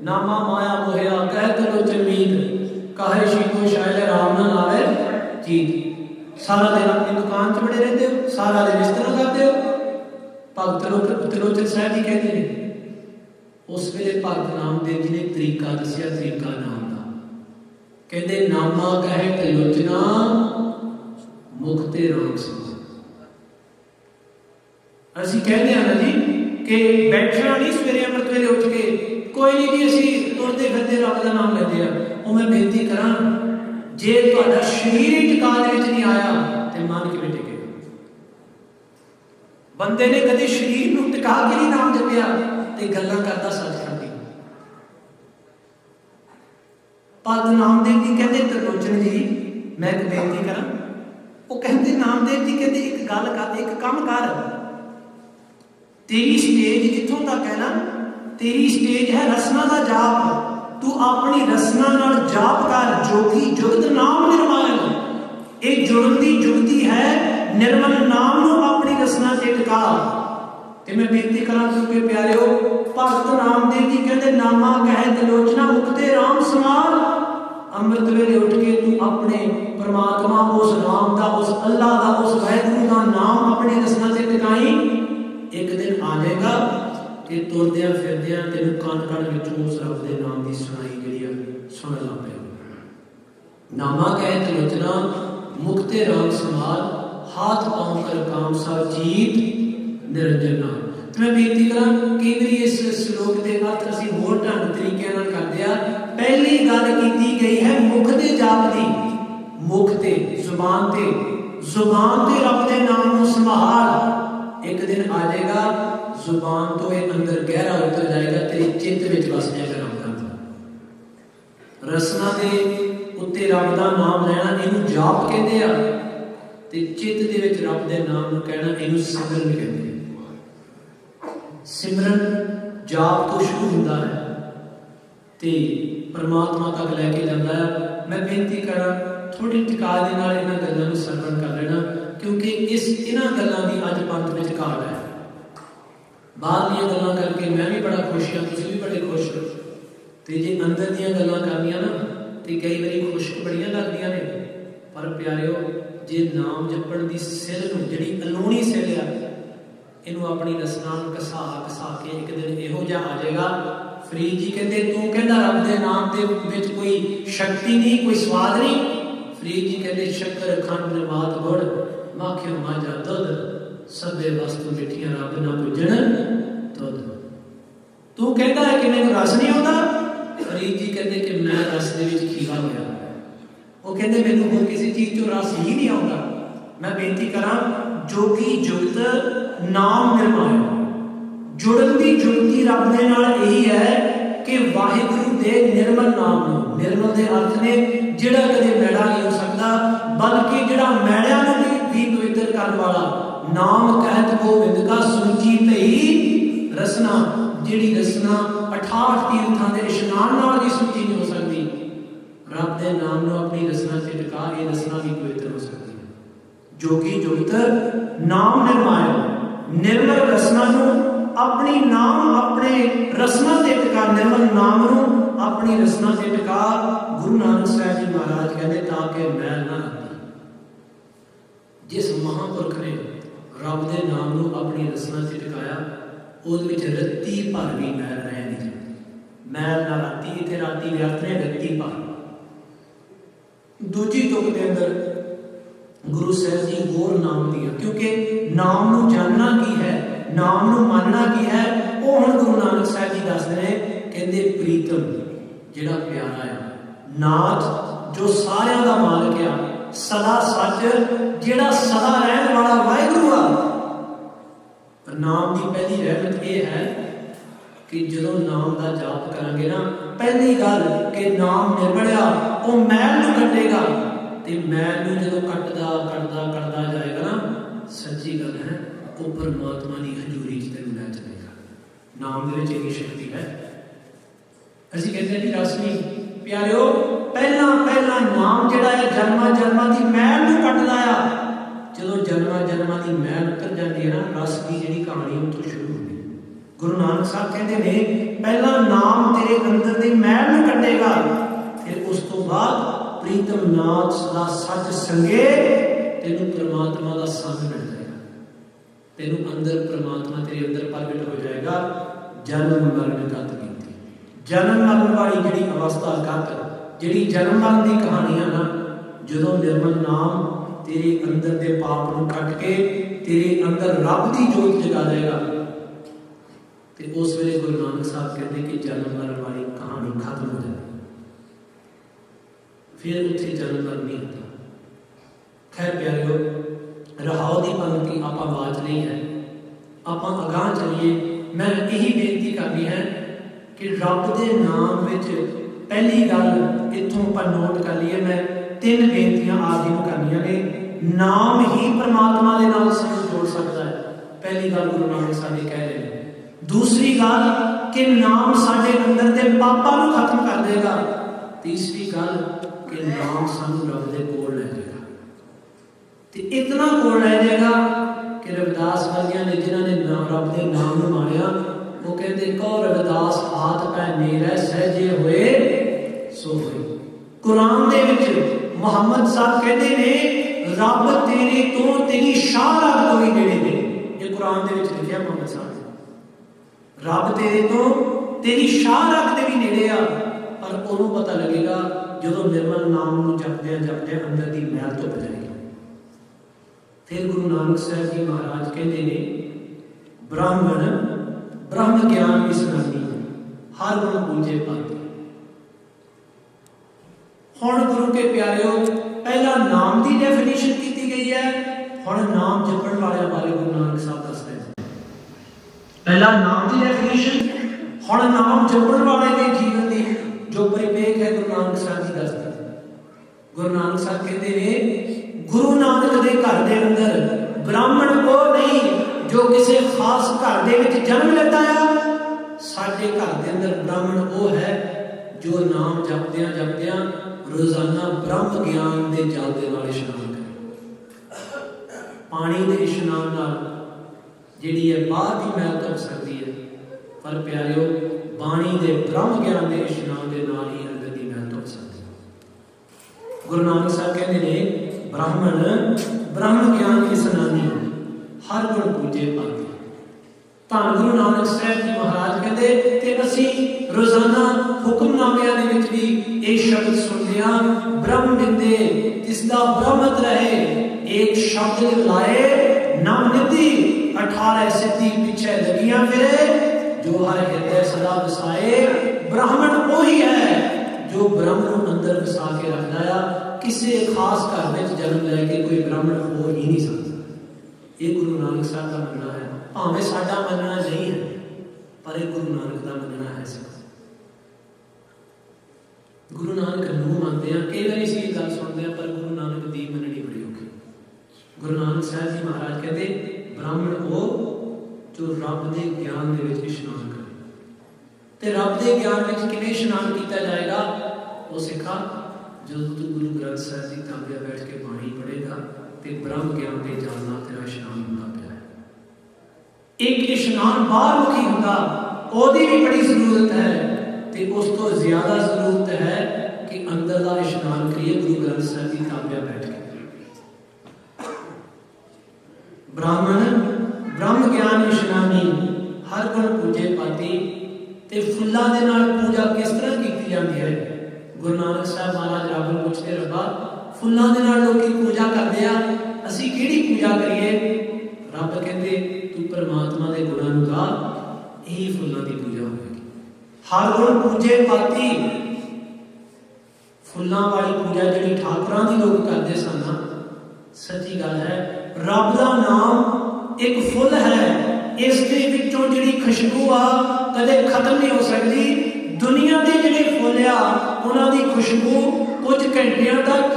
नामा माया मोहिया कह तरलोचन मीत, कहे शीतो शायद राम ना आवे जीत। सारा दिन अपनी दुकान च बड़े रहते हो, सारा दिन इस तरह करते हो। भगत त्रिलोचन साहब जी कहते हैं उस वेले भगत नामदेव जी ने तरीका दसिया, तरीका नाम का। कहते नामा कहे त्रिलोचना मुक्ते राम सिंह। असीं कहते हैं ना जी कि बैठना नहीं सवेरे अमृत वेले उठ के, कोई नहीं जी असीं तुरते फिरते रब का नाम लेते हैं। और मैं बेनती करा, जे तुहाडा शरीर ही टिकाण विच नहीं आया तो मन किवें टिकेगा? बंदे ने कदे शरीर नूं टिका के नहीं नाम जपिया ते गल्लां करदा सच करदी। भगत नामदेव जी कहते त्रिलोचन जी मैं एक बेनती करा, वो कहते नामदेव जी कहते एक गल कर, एक काम कर, तेरी स्टेज जिथों तक है ना, तेरी स्टेज है रसना का जाप, तू अपनी रसना नाल जाप कर, जोगी जुगत नाम निर्माण। एक जुड़न की जुगती है, निर्मल नाम नूं अपनी रसना से टिका। ते मैं बेनती करा क्योंकि प्यारिओ, भगत नामदेव जी कहते नामा कहे त्रिलोचना मुक्ते राम समाल। अमृत वेले उठ के तू अपने परमात्मा उस राम का, उस अल्लाह का, उस वाहिगुरु का नाम अपनी रसना से टिकाई। एक दिन आ जाएगा कि तुरदियां फिरदियां तेन कन कन विचों उस रब के नाम की सुनाई जी सुन लग पे। नामा कहे त्रिलोचना मुक्ते राम समाल, हाथ पांव कर काम सब जीत निरंजन नाम। मैं बेनती करा, कई बार इस श्लोक के अर्थ असीं होर ढंग तरीके नाल करदे आ। पहली गल कीती गई है मुख दे जाप दी, मुख ते जुबान ते रब दे नाम नूं संभाल। एक दिन आ जाएगा जुबान तो ये अंदर गहरा उतर जाएगा, तेरे चित्त चित्त विच वस जाएगा रब दा नाम। रसना दे उत्ते रब दा नाम लैना इहनूं जाप कहंदे आ, ते चित्त दे विच रब दे नाम नूं कहना इहनूं सिमरन कहंदे आ। सिमरन जाप तो शुरू हुंदा है ते परमात्मा तक लैके जाता है। मैं बेनती करा थोड़ी टिका दे नाल इन्हां गल्लां नूं सरवण कर लेना, क्योंकि इन्हां गल्लां दी अज पंथ विच घाट है। बाहर दीयां गल्लां करके मैं भी बड़ा खुश हाँ, तुसीं भी बड़े खुश हो, ते जे अंदर दीयां गल्लां करनियां ना ते कई बारी खुश्क बड़ियां लगदियां ने। पर प्यारिओ जे नाम जपण दी सिल नूं जिहड़ी अलोणी सिल आ इहनूं अपनी रसना नूं घसा घसा के एक दिन इहो जिहा आ जाएगा। फरीद जी कहते तू कहता रब दे नाम दे विच कोई शक्ति नहीं, कोई स्वाद नहीं। फरीद जी कहते शक्कर खंड नबात गुड़ माखियो माजा दुध सभे वस्तु मिठियां रब ना बुझण दुध। तू कहता है कि मैनूं रस नहीं आउंदा। फरीद जी कहते कि मैं रस दे विच खीवा होया। वो कहते मैनूं होर किसी चीज चों रस ही नहीं आउंदा। मैं बेनती करां जोगी जुगत नाम निर्माण जुड़न की जुगती रब दे नाल यही है कि वाहिगुरु दे निर्मल नाम नूं, निर्मल दे अर्थ ने जिहड़ा कदे मैड़ा नहीं हो सकता, बल्कि जिहड़ा मैड़िਆਂ ਨੂੰ भी पवित्र करने वाला नाम कहत गोविंद का सूची भई रसना। जिहड़ी रसना 68 तीर्थां दे इशनान नाल भी सूची नहीं हो सकती, रब दे नाम नूं अपनी रसना ते टिका ये रसना भी पवित्र हो सकती है। जोगी जुगत नाम निर्माण निर्मल रसना नूं अपनी नाम अपने रसना ते टिका, निर्मल नाम नूं अपनी रसना ते टिका। गुरु नानक साहब जी महाराज कहते ताकि मैल ना आती। जिस महापुरख ने रब दे नाम नूं अपनी रसना ते टिकाया उहदे विच रत्ती भर भी मैल रह नहीं जाती। मैल ना राती इत्थे राती व्यर्थ ने रत्ती भर। दूजी तुक दे अंदर गुरु साहब जी होर नाम दिया, क्योंकि नाम नूं जानना की है, नाम नूं मानना की है, वो हुण गुरु नानक साहब जी दसदे ने। कहंदे प्रीतम जिहड़ा प्यारा है, नाथ जो सारियां दा मालिक आ, सदा सच जिहड़ा सदा रहण वाला वाहिगुरू आ। नाम की पहली रहमत यह है कि जो नाम का जाप करांगे ना, पहली गल कि नाम निर्मलिया वो मैल नूं कटेगा, ते मैल नूं जदों कटदा कटदा कटदा जाएगा ना, सच्ची गल है वो परमात्मा की हजूरी च तैनूं लै चलेगा। नाम दे विच इन्नी शक्ति है। असीं कहते हैं कि रसनी प्यारिओ पहला पहला नाम जिहड़ा है जन्मां जन्मां दी मैल नूं कटदा आ। जदों जन्मां जन्मां दी मैल उतर जाती है ना, रस की जिहड़ी कहानी उत्थों शुरू होंदी। गुरु नानक साहब कहते ने पहला नाम तेरे अंदर दी मैल नूं कटेगा, फिर उस तो बाद प्रीतम नाथ सदा सच संगे तेनूं परमात्मा दा संग मिल जाएगा। तेनूं अंदर परमात्मा तेरे अंदर प्रगट हो जाएगा। जन्म मरण गत गिनती, जन्म मरण वाली जिहड़ी अवस्था गत, जिहड़ी जन्म मरण दी कहानियां ना, जदों निर्मल नाम तेरे अंदर दे पाप नूं कट के तेरे अंदर रब दी जोत जगा देगा, ते उस वेले गुरु नानक साहब कहते कि जन्म मरण वाली कहानी खत्म हो जाती, फिर उत्थे जन्म मरण नहीं होता। खैर प्यारिओ रहाओ की पंक्ति आप बात नहीं है, आप अगाह चलीए। मैं यही बेनती करनी है कि रब के नाम विच पहली गल इत्थों पर नोट कर लीए। मैं 3 बेनतियां आप जी करनियां ने। नाम ही परमात्मा के नाल सानूं जोड़ सकता है, पहली गल गुरु नानक साहब जी कह रहे हैं। दूसरी गल कि नाम साडे अंदर दे पापां नूं खत्म कर देगा। तीसरी गल कि नाम सानूं रब दे कोल ले जाएगा, ते इतना कोल ले जाएगा कि रविदास वर्गियां ने जिन्हां ने रब दे नाम नूं मानिया, वो कहते कहो रविदास हाथ पै नेरे सहजे होए सो होए। कुरान दे विच मुहम्मद साहब कहते ने रब तेरे तो तेरी शाह रब तो ही नेड़े ने। ये कुरान दे विच लिखिया मुहम्मद साहब, रब तेरे तो तेरी शाह रब दे भी नेड़े आ। पर उन्होंने पता लगेगा जो निर्मल नाम नूं जपदे जपदे अंदर दी मैल धुप जाएगी। फिर गुरु नानक साहब जी महाराज कहते ने ब्राह्मण ब्रह्म ज्ञान विसरानी हर गुण पूजे पाते। हुण गुरु के प्यारिओ पहला नाम की डेफिनेशन की गई है, हुण नाम जपण वाले बारे गुरु नानक साहब दस रहे हैं। पहला नाम की डेफिनेशन, हुण नाम जपण वाले दे जीवन दी जो परिपेख है गुरु नानक साहब जी दसदे। गुरु नानक साहब कहते हैं गुरु नानक दे घर दे अंदर ब्राह्मण वो नहीं जो किसी खास घर दे विच जन्म लेता है। साडे घर दे अंदर ब्राह्मण वो है जो नाम जपदियां जपदियां रोजाना ब्रह्म ज्ञान दे जल दे नाल इशनान करे। पानी दे इशनान नाल जिहड़ी है बाहर दी मैल धुप सकदी है, पर प्यारिओ बाणी दे ब्रह्म ज्ञान दे इशनान दे नाल ही अंदर दी मैल धुप सकदी है। गुरु नानक साहब कहते ने ब्राह्मण ब्रह्म ज्ञान की सनानी हर गुण पूजे पाते। धन गुरु नानक साहब जी महाराज कहते कि असी रोजाना हुक्मनामियां दे विच भी एक शब्द सुनते हैं, ब्रह्म निंदे तिसदा ब्रह्मत रहे, एक शब्द लाए नाम निधि 18 सिद्धि पीछे लगियां फिरे, जो हर हृदय सदा बसाए। ब्राह्मण वही है जो ब्रह्म को अंदर बसा के रखता है। किसी खास घर में जन्म लैके कोई ब्राह्मण हो ही नहीं सकता। ये गुरु नानक साहब का मनना है, भावें साडा मनना नहीं है, पर ये गुरु नानक का मनना है। गुरु नानक नूं मनते हैं, कई बार इसी गल सुनते हैं, पर गुरु नानक दी मननी बड़ी औखी। गुरु नानक साहब जी महाराज कहते ब्राह्मण वो जो रब दे ज्ञान दे विच इशनान करे। ते रब दे ज्ञान विच किवें इशनान कीता जाएगा? वो सिखा जो तू गुरु ग्रंथ साहब जी तांबिया बैठ के बाणी पढ़ेगा ते ब्रह्म ज्ञान के जल नाल तेरा इशनान होंदा पिया है। एक इशनान बाहर मुखी हुंदा ओदी भी बड़ी जरूरत है, ते उस तो ज्यादा जरूरत है कि अंदर दा इशनान करिए गुरु ग्रंथ साहब जी तांबिया बैठ के। ब्राह्मण ब्रह्म ज्ञान इशनानी हर गुण पूजे पाती। ते फुल्लां दे नाल पूजा किस तरह की जाती है? गुरु नानक साहब महाराज रब नूं पुछदे, रब्बा फुल्लां दे नाल लोकी पूजा करदे आ, असीं किहड़ी पूजा करिए? रब कहंदे तू परमात्मा दे गुणां नूं गा, यही फुल्लां दी पूजा होवेगी। हर गुण पूजे पाती। फुल्लां वाली पूजा जिहड़ी ठाकुरां दी लोग करदे सन, सच्ची गल है, रब दा नाम एक फुल है, इस दे विचों जिहड़ी खुशबू आ कदे खत्म नहीं हो सकदी। दुनिया के जिहड़े फुल आ उन्हां दी खुशबू कुछ घंटियां तक,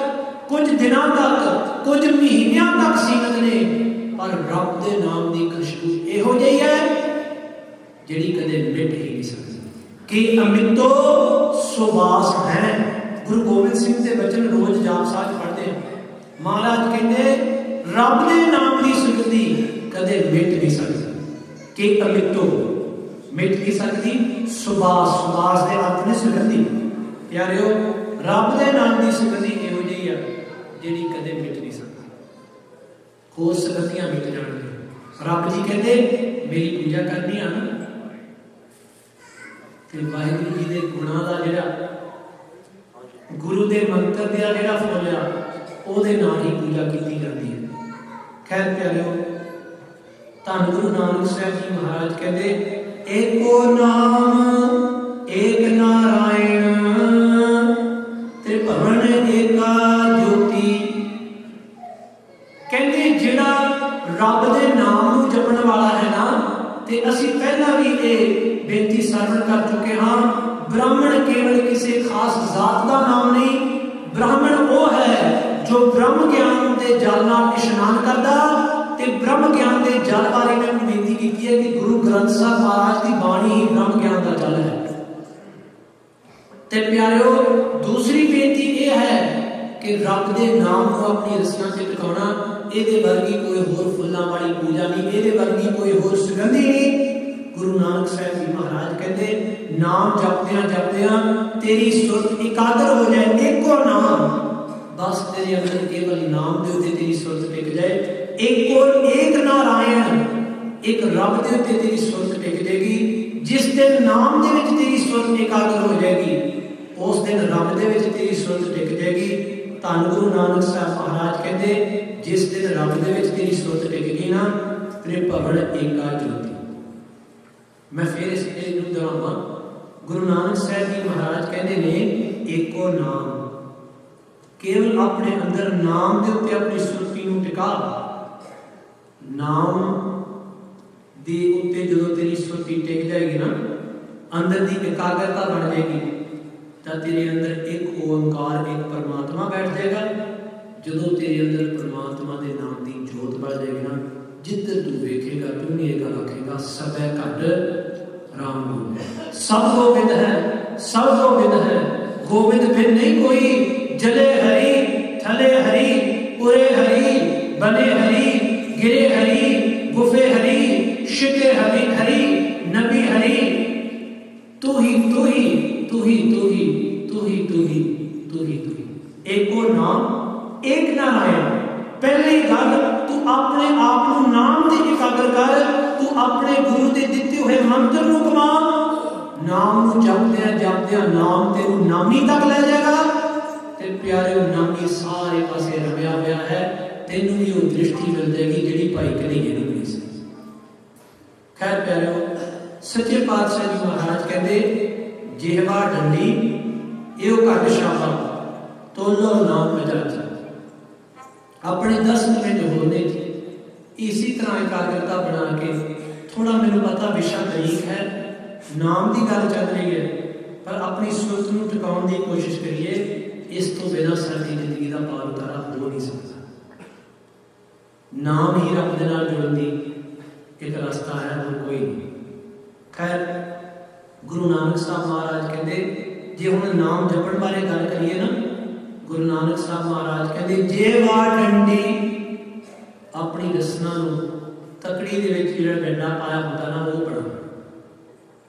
कुछ दिनों तक, कुछ महीनों तक सीमित ने, पर रब दे नाम की खुशबू इहो जिही है जिहड़ी कदे मिट ही नहीं सकती। कि अमितो सुबास है। गुरु गोबिंद सिंह के वचन रोज जाप साज पढ़ते हैं। महाराज कहते रब दे नाम की सुगंधी कदे मिट नहीं सकती। कि अमितो मिट नहीं सकती। सुबास सुबास के अर्थ ने सुगंधी। प्यारिओ रब दे नाम की सुगंधी इहो जिही है जिहड़ी कदे मिट नहीं सकती। होर सुगंधियां मिट जाणगियां। रब जी कहते मेरी पूजा करनी है ना, ते वाहिगुरू जी दे गुणां दा जिहड़ा गुरु दे मंत्र दा जिहड़ा फुल आ ओहदे नाल ही पूजा कीती जाती है। खैर प्यारिओ धन गुरु नानक साहब जी महाराज कहते एको नाम एक नारायण त्रिभुवन एका ज्योति। कहते जिहड़ा रब दे नाम नूं जपण वाला है ना, ते असीं पहला भी ये बेनती सरवण कर चुके हाँ, ब्राह्मण केवल किसी खास जात का नाम नहीं, ब्राह्मण वो है जो ब्रह्म ज्ञान के जल नाल इशनान करता। ते ब्रह्म ज्ञान के जल बारे मैंने बेनती की है कि गुरु ग्रंथ साहब महाराज की बाणी ही ब्रह्म ज्ञान का जल है। ते प्यारिओ दूसरी बेनती ये है कि रब के नाम को अपनी रस्सियां से टिकाना। ये वर्गी कोई होर फुल्लां वाली पूजा नहीं, ये वर्गी कोई होर सुगंधी नहीं। गुरु नानक साहब जी महाराज कहते नाम जपदियां जपदियां तेरी सुरत एकाग्र हो जाए, एको नाम बस तेरे अंदर केवल नाम दे उत्ते तेरी सुरत टिक जाए। एक और एक नारायण, एक रब दे उत्ते तेरी सुरत टिक जाएगी। जिस दिन नाम दे विच तेरी सुरत एकाग्र हो जाएगी, उस दिन रब दे विच तेरी सुरत टिक जाएगी। धन गुरु नानक साहब महाराज कहते जिस दिन रब दे विच तेरी सुरत टिक गई ना, त्रिभुवन एका ज्योति। मैं फिर इस दोहरावां, गुरु नानक साहब जी महाराज कहते ने एको नाम, केवल अपने अंदर नाम के उत्ते अपनी सुरती नूं टिका। नाम दे उत्ते जो तेरी सुरती टिक जाएगी ना, अंदर की एकाग्रता बन जाएगी, तो तेरे अंदर एक ओंकार, एक परमात्मा बैठ जाएगा। जो तेरे अंदर परमात्मा के नाम की जोत बढ़ जाएगी ना, जिधर तू वेखेगा तू नहीं एक आखेगा सबै घट राम गोविंद। सब गोविंद है, सब गोविंद है, गोविंद बिन नहीं कोई। जले हरि थले हरि, उरे हरि बने हरि, गिरे हरि गुफे हरि, शिके हरि हरि नबी हरि। तू ही तू ही तू ही तू ही तू ही तू ही तू ही तू ही। एको नाम एक नारायण। पहली गल तू अपने आप को नाम से एकाग्र कर। तू अपने गुरु के दिते हुए मंत्र को कमा। नाम को जपद्या नाम तेरू नामी तक ले जाएगा। ते प्यारे नामी सारे पासे रमिया हुआ है। तेनू भी वो दृष्टि मिल जाएगी जिहड़ी भाई कन्हैया नूं मिली सी। खैर प्यारे, सच्चे पातशाह जी महाराज कहते जिहवा डंडी यो घट शाबा, तोलो नाम अजाचा। अपने 10 मिनट होने इसी तरह एकाग्रता बना के, थोड़ा मैंने पता विषय बरीक है, नाम की गल चल रही है, पर अपनी सुरत को टिकाने की कोशिश करिए। इस तो बिना साडी जिंदगी का पार उतारा हो नहीं सकता। नाम ही रब दे नाल जुड़न दी एक रास्ता है, और कोई नहीं। खैर, गुरु नानक साहब महाराज कहते जे हुण नाम जपण बारे गल करिए ना, गुरु नानक साहब महाराज कहते जे वा डंडी अपनी रसना तकड़ी दे विच जिहड़ा डंडा पाया होता ना वो बड़ा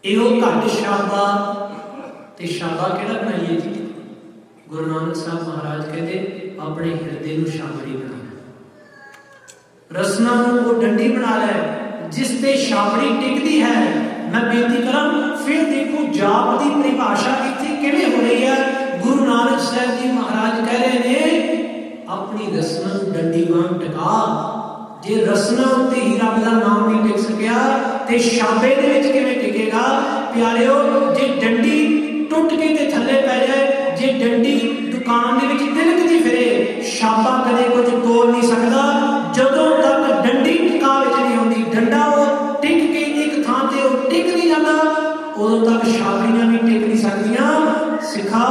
इहो घट शाबा। ते शाबा किहड़ा बनाइए जी? गुरु नानक साहब महाराज कहते अपने हिरदे नूं शाबड़ी बना, रसना वो डंडी बना लै जिस ते शाबड़ी टिकदी है। मैं बेनती करा फिर देखो जाप की परिभाषा इत्थे किवें हो रही है। गुरु नानक साहब जी महाराज कह रहे ने अपनी रसना डंडी वांग टिका। जे रसना उत्ते ही रब दा नाम नहीं टिक सकिया ते शाबे दे विच किवें टिकेगा? प्यारेओ, जे डंडी टुट के ते थल्ले पै जाए, जे डंडी दुकान दे विच तिलकदी फिरे, शाबा कदे कुछ तोड़ नहीं सकदा। जदों तक डंडी टिका विच नहीं होंदी, डंडा वो टिक के एक थां ते वो टिक नहीं जाता, उदों तक शाबड़ियां भी टिक नहीं सकदियां। सिखा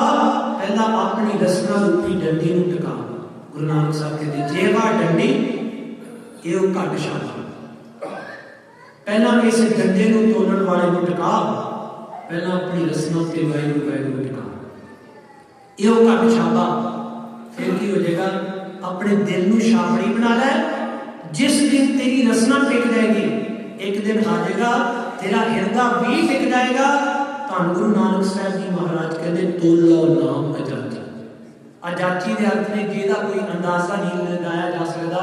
पहला अपनी रसना रूपी डंडी नूं टिका। गुरु नानक साहब कहते जेवा डंडी यो घट शाबा। पहला इस डंडे नूं तोड़न वाले नूं टिका, पहला अपनी रसना ते वाहिगुरू टिका, यो घट शाबा। फिर की हो जाएगा? अपने दिल नूं शाबड़ी बना लै। जिस दिन तेरी रसना टिक जाएगी, एक दिन आ जाएगा तेरा हिरदा भी टिक जाएगा। धन गुरु नानक साहब जी महाराज कहते तोलो नाम अजाची। अजाची के अर्थ ने जिहदा कोई अंदाजा नहीं लगाया जा सकता,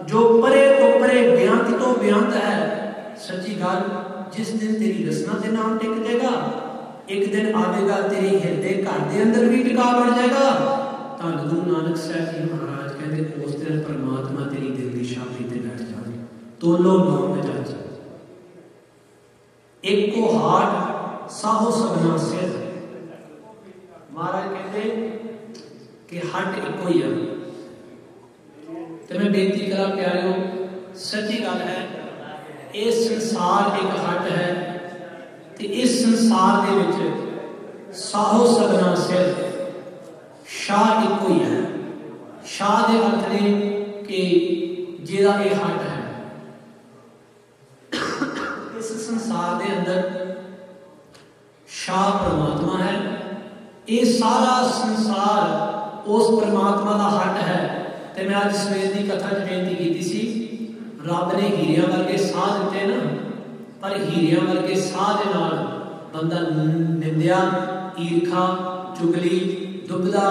जो परे तो परे बेअंत तो बेअंत है। सच्ची गल, जिस दिन तेरी रसना से नाम टिक जाएगा, एक दिन आवेगा तेरे हिरदे घर के अंदर भी टिका बढ़ जाएगा। धन गुरु नानक साहब जी महाराज कहते उस दिन परमात्मा तेरी दिल की शाबड़ी ते बैठ जाए। तोलो नाम अजाची। एको हाट साहो सबना सिर। महाराज कहते कि हट एको ही है। तो मैं बेनती करा प्यारियों, सच्ची गल है, ये संसार एक हट है, तो इस संसार दे विच साहो सबना सिर। शाह एको ही है। शाह दे अर्थ ने कि जिहदा ये हट है। इस संसार दे अंदर शाह परमात्मा है। ये सारा संसार उस परमात्मा का हट है। तो मैं आज सवेर की कथा च बेनती की सी, रब ने हीरिया वर्गे साह दिते ना, पर हीरिया वर्गे साह दे नाल बंदा निंदिया, ईर्खा, चुगली, दुबदा,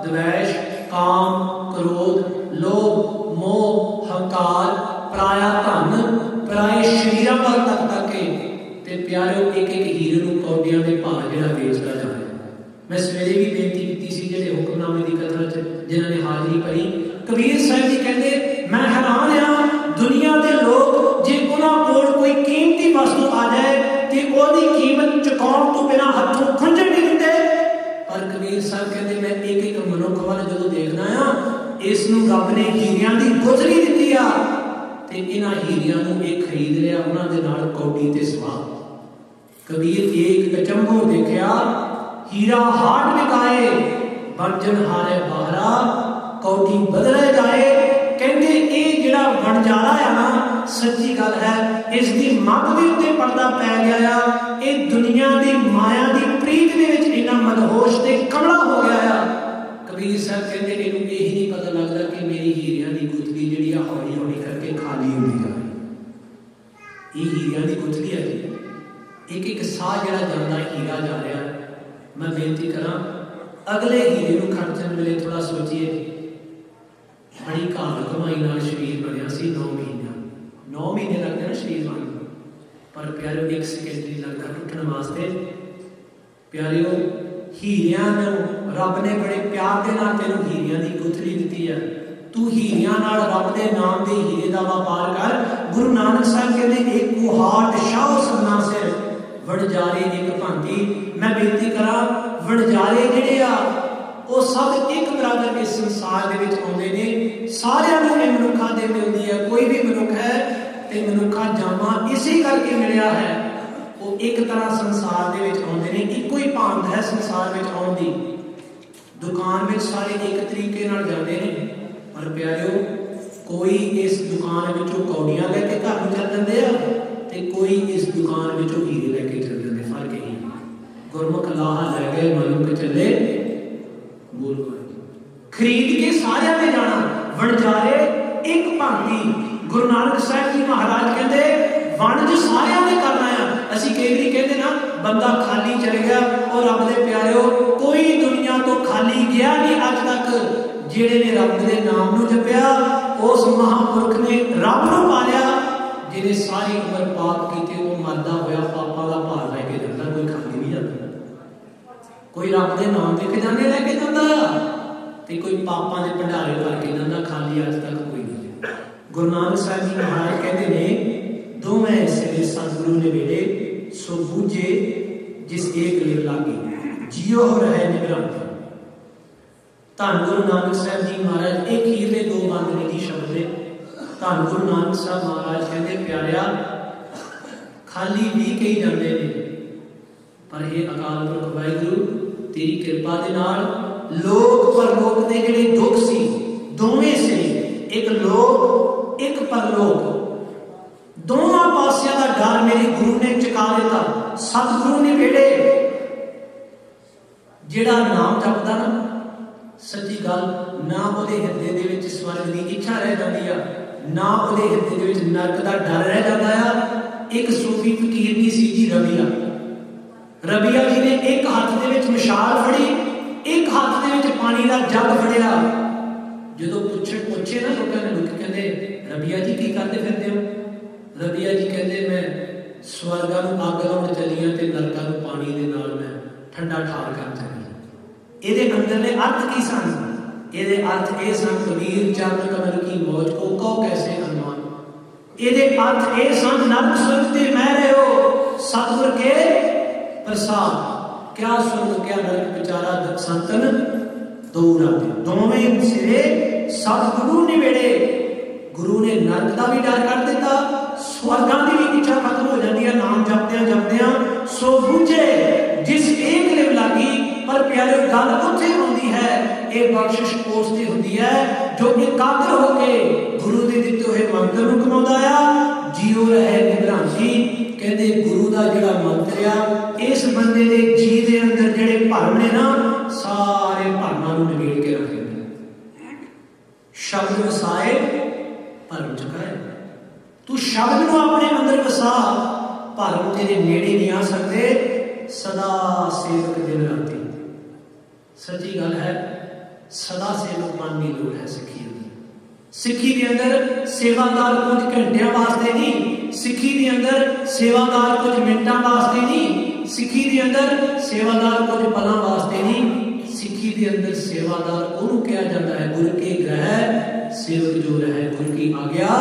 द्वेष, काम, क्रोध, लोभ, मोह, हंकार, पराया धन, पराए शरीरां वाल तक के ते प्यारिओ एक एक हीरे नूं कौडियां दे भाव जिहड़ा बेचदा जा रहा। मैं सवेरे भी बेनती की सी जिहड़े हुक्मनामे की कथा च जिन्हां ने हाजरी भरी, कबीर साहब जी कहते मैं हैरान हाँ, दुनिया के लोग जे उन्हां कोल कोई कीमती वस्तु आ जाए तो ओहदी कीमत चुकाउण तो बिना हथों खुंजण नहीं दिंदे। पर कबीर साहब कहते मैं एक एक मनुख वाल जदों देखदा आ, इस नूं रब ने हीरियां दी गुजरी दित्ती आ ते इन्हां हीरियां नूं ये खरीद लिया, उन्हां दे नाल कौडी ते सवाह। कबीर एक अचंभो देखा, हीरा हाट विकाए, बनजन हारे बाहरा, कौडी बदले जाए। कहते ये जिहड़ा वणजारा है ना, सच्ची गल है, इसकी मत के उत्ते पर्दा पै गया आ। ये दुनिया की माया की प्रीत दे विच इन्ना मदहोश ते कमला हो गया आ। कबीर साहब कहते इन्हूं यही नहीं पता लगता कि मेरी हीरियां की गुत्थी जिहड़ी आ हौली हौली करके खाली होती जा रही। ये हीरियां की गुत्थी है जी, एक एक साह जिहड़ा जांदा हीरा जा रहा। मैं बेनती करा अगले हीरे नूं खर्चण वेले थोड़ा सोचिए। बड़ी घाल कमाई नाल शरीर बनिया सी 9 महीने, 9 महीने लगते ना शरीर बन, पर प्यारे 1 सेकंड नहीं लगता टुटण वास्ते। प्यारिओ हीरियां नूं रब ने बड़े प्यार दे नाल तैनूं हीरियां दी गुथली दित्ती है। तू हीरियां नाल रब दे नाम दे हीरे दा व्यापार कर। गुरु नानक साहब कहते एक कुहाट शाह सबना सिर, वणजारे एक भांति। मैं बेनती करा वणजारे जिहड़े आ वो सब एक बराबर इस संसार दे विच आउंदे ने। सारियां नूं इह मनुक्खां दे मिलदी है। कोई भी मनुख है ते मनुक्खा जामा इसी करके मिलिया है। वो एक तरह संसार दे विच आउंदे ने, इक्को ही भांत है संसार विच आउण दी। दुकान विच सारे एक तरीके नाल जांदे ने, पर प्यारिओ कोई इस दुकान विचों कौड़ियां लैके घर नूं चल जांदे आ ते कोई इस दुकान विचों हीरे लैके चल जांदे। फर्क ही गुरमुख लाहा लै गए मनुख चले बोल खरीद के सारे ने जाना। वणजारे एक भांति। गुरु नानक साहब जी महाराज कहते वणज सारे ने करना है। असी कई बार कहते ना बंदा खाली चले गया, और रब दे प्यारिओ कोई दुनिया तो खाली गया नहीं अज तक। जेड़े ने रब दे नाम नूं जपिया उस महापुरख ने रब नूं पालिया। जिन्हें सारी उम्र पाप कीते वो मरदा होया पापां दा भार लैके जांदा, कोई खाली नहीं जाता। कोई रब दे नाम दे खजाने लैके जांदा ते कोई पापां दे भंडारे भर के जांदा, खाली अज तक कोई नहीं। गुरु नानक साहब जी महाराज कहते ने दोवें सिरे सतगुरु ने वेड़े, सो बूझे जिस एक लिव लागे, जियो हो रहे निगरानी। धन गुरु नानक साहब जी महाराज एक हीर दे 2 बंद ने जी शब्द ने। धन गुरु नानक साहब महाराज कहते प्यारिया खाली भी कई जाते हैं, पर ये अकाल पुरख वाहिगुरू तेरी कृपा दे नाल लोक परलोक दे जिहड़े दुख सी दोवें से, एक लोक एक परलोक, दोवां पासियां दा डर मेरे गुरु ने चुका दिता। सतगुरु ने वेड़े जिहड़ा नाम जपदा ना, सच्ची गल ना उहदे हिरदे दे विच स्वर्ग दी इच्छा रह जांदी आ, ना उहदे हिरदे दे विच नरक दा डर रह जांदा आ। एक सूफी फकीर दी सी जी रबिया। रबिया जी ने एक हाथ दे विच मशाल फड़ी, एक हाथ दे विच पानी दा जग फड़िया। जदों पूछे ना लोकां ने, लोग कहंदे रबिया जी की करदे फिरदे हो? रबिया जी कहंदे मैं स्वर्गां नूं अग लाउण चली ते नरकां नूं पानी दे नाल मैं ठंडा ठार कर चली। इहदे अंदरले अर्थ की सन? इहदे अर्थ ये सन कबीर चरण कमल की मौज को कहो कैसे अनमान। इहदे अर्थ ये सन नरक स्वर्ग ते मैं रहो सतगुर के प्रसाद। क्या स्वर्ग क्या नरक बेचारा संतन दूर आते, दोवें सिरे सतगुरु ने वेड़े। गुरु ने नरक का भी डर कर दिता, स्वर्गां दी भी इच्छा खत्म हो जाती है नाम जपदियां जपदियां। सो बूझे जिस एक लिव लागी। पर प्यारे गल उत्थे आउंदी है, ये बख्शिश उस दी हुंदी है जो एकाग्र होके गुरु दे दित्ते होए मंत्र नूं कमाउंदा आ। जियो रहे निगरानी। कहते गुरु का जिहड़ा मंत्र आ इस बंदे दे जी दे अंदर जिहड़े भरम ने ना, सारे भरमां नूं निबेड़ के रख दिंदा। शब्द वसाए भरम चुकाए। तू शब्द नूं अपने अंदर वसा, भरम तेरे नेड़े नहीं आ सकते। सदा सेवक दिन राती। सच्ची गल है, सदा सेवक बन की लोड़ है सिक्खी दी। सिक्खी के अंदर सेवादार कुछ घंटिया वास्ते नहीं, सिक्खी के अंदर सेवादार कुछ मिनटां वास्ते नहीं, सिक्खी के अंदर सेवादार कुछ पलों वास्ते नहीं। सिक्खी के अंदर सेवादार उन्होंने कहा जाता है गुरु के ग्रह सेवक जो रहे गुरु की आज्ञा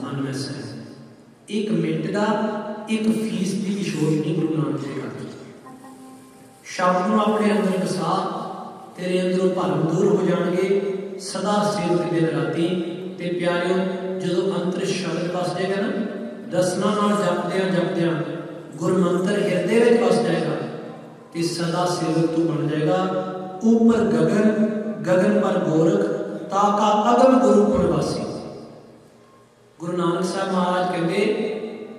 मन में सह। एक मिनट का एक फीसदी की छोड़ नहीं गुरु नानक जी करते। शब्द को अपने अंदर वसा, तेरे अंदरों भरम दूर हो जाएंगे। सदा सेवक दिन राती। ते प्यारियों जो अंतर शब्द फस जाएगा ना, दसना नाल जपदियां जपदियां गुरमंत्र हृदय में बस जाएगा तो सदा सेवक तू बन जाएगा। ऊपर गगन, गगन पर गोरख, ताका अगम गुरु पुरवासी। गुरु नानक साहब महाराज कहते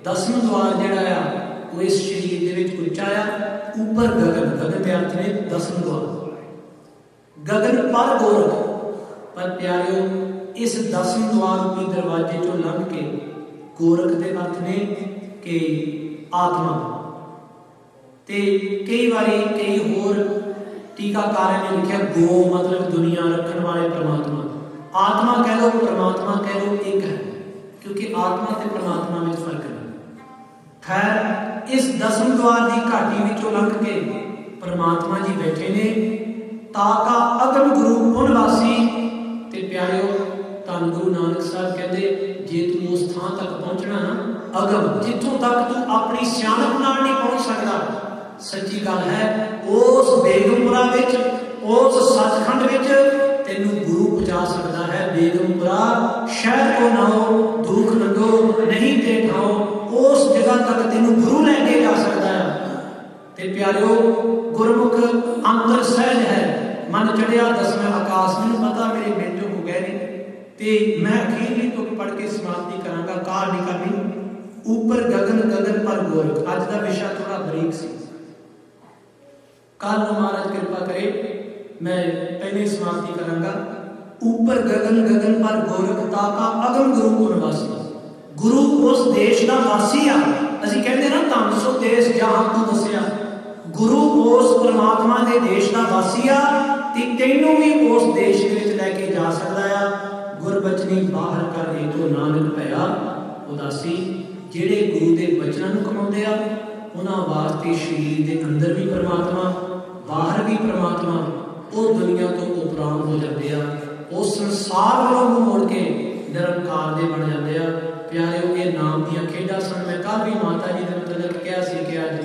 10वां द्वार जिहड़ा आ वो इस शरीर दे विच उच्चा आ। ऊपर गगन, गगन के अर्थ ने 10वां द्वार, गगन पर गोरख। पर प्यारियो इस 10वें द्वार रूपी दरवाजे चों लंघ के गोरख के अर्थ ने कि आत्मा। ते कई बारी कई होर टीकाकारां ने लिखा गो मतलब दुनिया रखने वाले परमात्मा। आत्मा कह लो, परमात्मा कह लो, एक है, क्योंकि आत्मा ते परमात्मा में फर्क है। खैर इस 10वें द्वार की घाटी विचों लंघ के परमात्मा जी बैठे ने। ताका अगम गुरु पुनवासी। ते प्यारियो धन गुरु नानक साहब कहते जे तू उस थां तक पहुंचना ना, अगम जिथों तक तू अपनी सियाणप नाल नहीं पहुंच सकता, सच्ची गल है उस बेगमपुरा विच, उस सचखंड विच तेनू गुरु पहुंचा सकता है। बेगमपुरा शहर को नाओ दुख नंगो नहीं ते ठाओ, उस जगह तक तेनू गुरु लेके जा सकता है। ते प्यारियो गुरमुख अंतर सहज है, मन चढ़िया 10वें आकाश। मैनूं पता मेरे मिनट हो गए ने ते मैं अखीरली तुक पढ़ के समाप्ति करांगा। कार नहीं करनी। ऊपर गगन, गगन पर गोरख। अज का विषय थोड़ा बरीक सी, कल महाराज कृपा करे मैं पहले समाप्ति करांगा। ऊपर गगन, गगन पर गोरख, ताका अगम गुरु पुरवासी। गुरु उस देश का वासी आ। असीं कहंदे ना धन सो देश जहां तू वसिया। गुरु उस परमात्मा के देश का वासी आ ते तैनूं भी उस देश विच लैके जा सकदा आ। गुरबचनी बाहर कर दे तो नानक भया उदासी। जिहड़े गुरु के बचनों नूं कमाउंदे आ उन्हां वास्ते शरीर के अंदर भी परमात्मा, बाहर भी परमात्मा, वो दुनिया तो उपराम हो जाते हैं, उस संसार वालों मोड़ के निरंकार दे बन जाते हैं। प्यारे ये नाम दियां खेडां सन। मैं कल भी माता जी ने मतलब कहा सी कि अज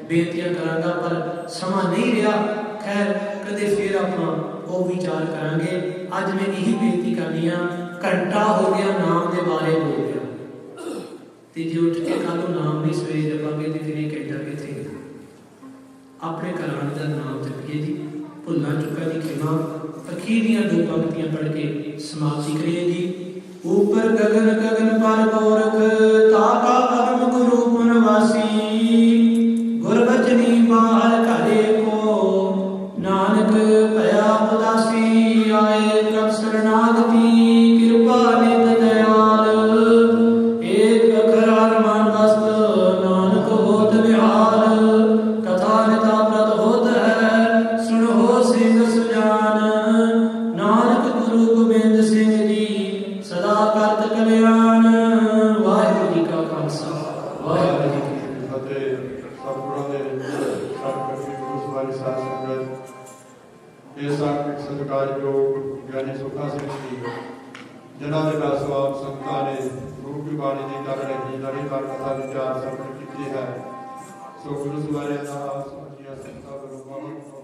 बेनतियां करांगा पर समा नहीं रहा। खैर कदे फिर अपना वो विचार करांगे। अज मैं यही बेनती करनी हाँ, घंटा हो गया नाम के बारे बोल गया तो जे उठ के कल नाम नहीं सवेरे जपांगे तो फिर ये घंटा कितने अपने घर का नाम जपिए जी। भुलना चुका की खिमा। अखीर दियां 2 पंक्तियां पढ़ के समाप्ति करिए जी। ऊपर गगन, गगन पर गोरख, ताका अगम गुरु पुनवासी। गुरबचनी बाहर करे को, नानक भया उदासी। आए कब शरणागति, कृपा नित दयाल। एक अखर मान वस्त, नानक होत विहार। कथा निता व्रत होत है, सुनो सिंह सुजान। नानक गुरु गोबिंद सिंह जी, सदा करत कल्याण। वाहिगुरू जी का खालसा, वाहिगुरू जी की फतेह। सतगुਰਾਂ ਦੇ ਸਤਿਗੁਰੂ ਗੁਰੂ ਸਵਾਰੀ ਸਾਧ ਸੰਗਤ, ਇਹ ਸਾਖਿਕ ਸਤਿਕਾਰਯੋਗ ਗਿਆਨੀ ਸੁਖਾ ਸਿੰਘ ਜੀ ਜਿਨ੍ਹਾਂ ਦੇ ਨਾਲ ਸਵਾਲ ਸੰਗਤਾਂ ਨੇ ਗੁਰੂ ਕੀ ਬਾਣੀ ਦੀ ਕਰ ਰਹੀ ਲੜੀਵਾਰ ਕਥਾ ਵਿਚਾਰ ਸਰਵਣ ਕੀਤੀ ਹੈ। ਸੋ ਗੁਰੂ ਸਵਾਰਿਆਂ ਦਾ ਸਮਝਿਆ ਸੰਗਤਾਂ ਵੱਲੋਂ ਬਹੁਤ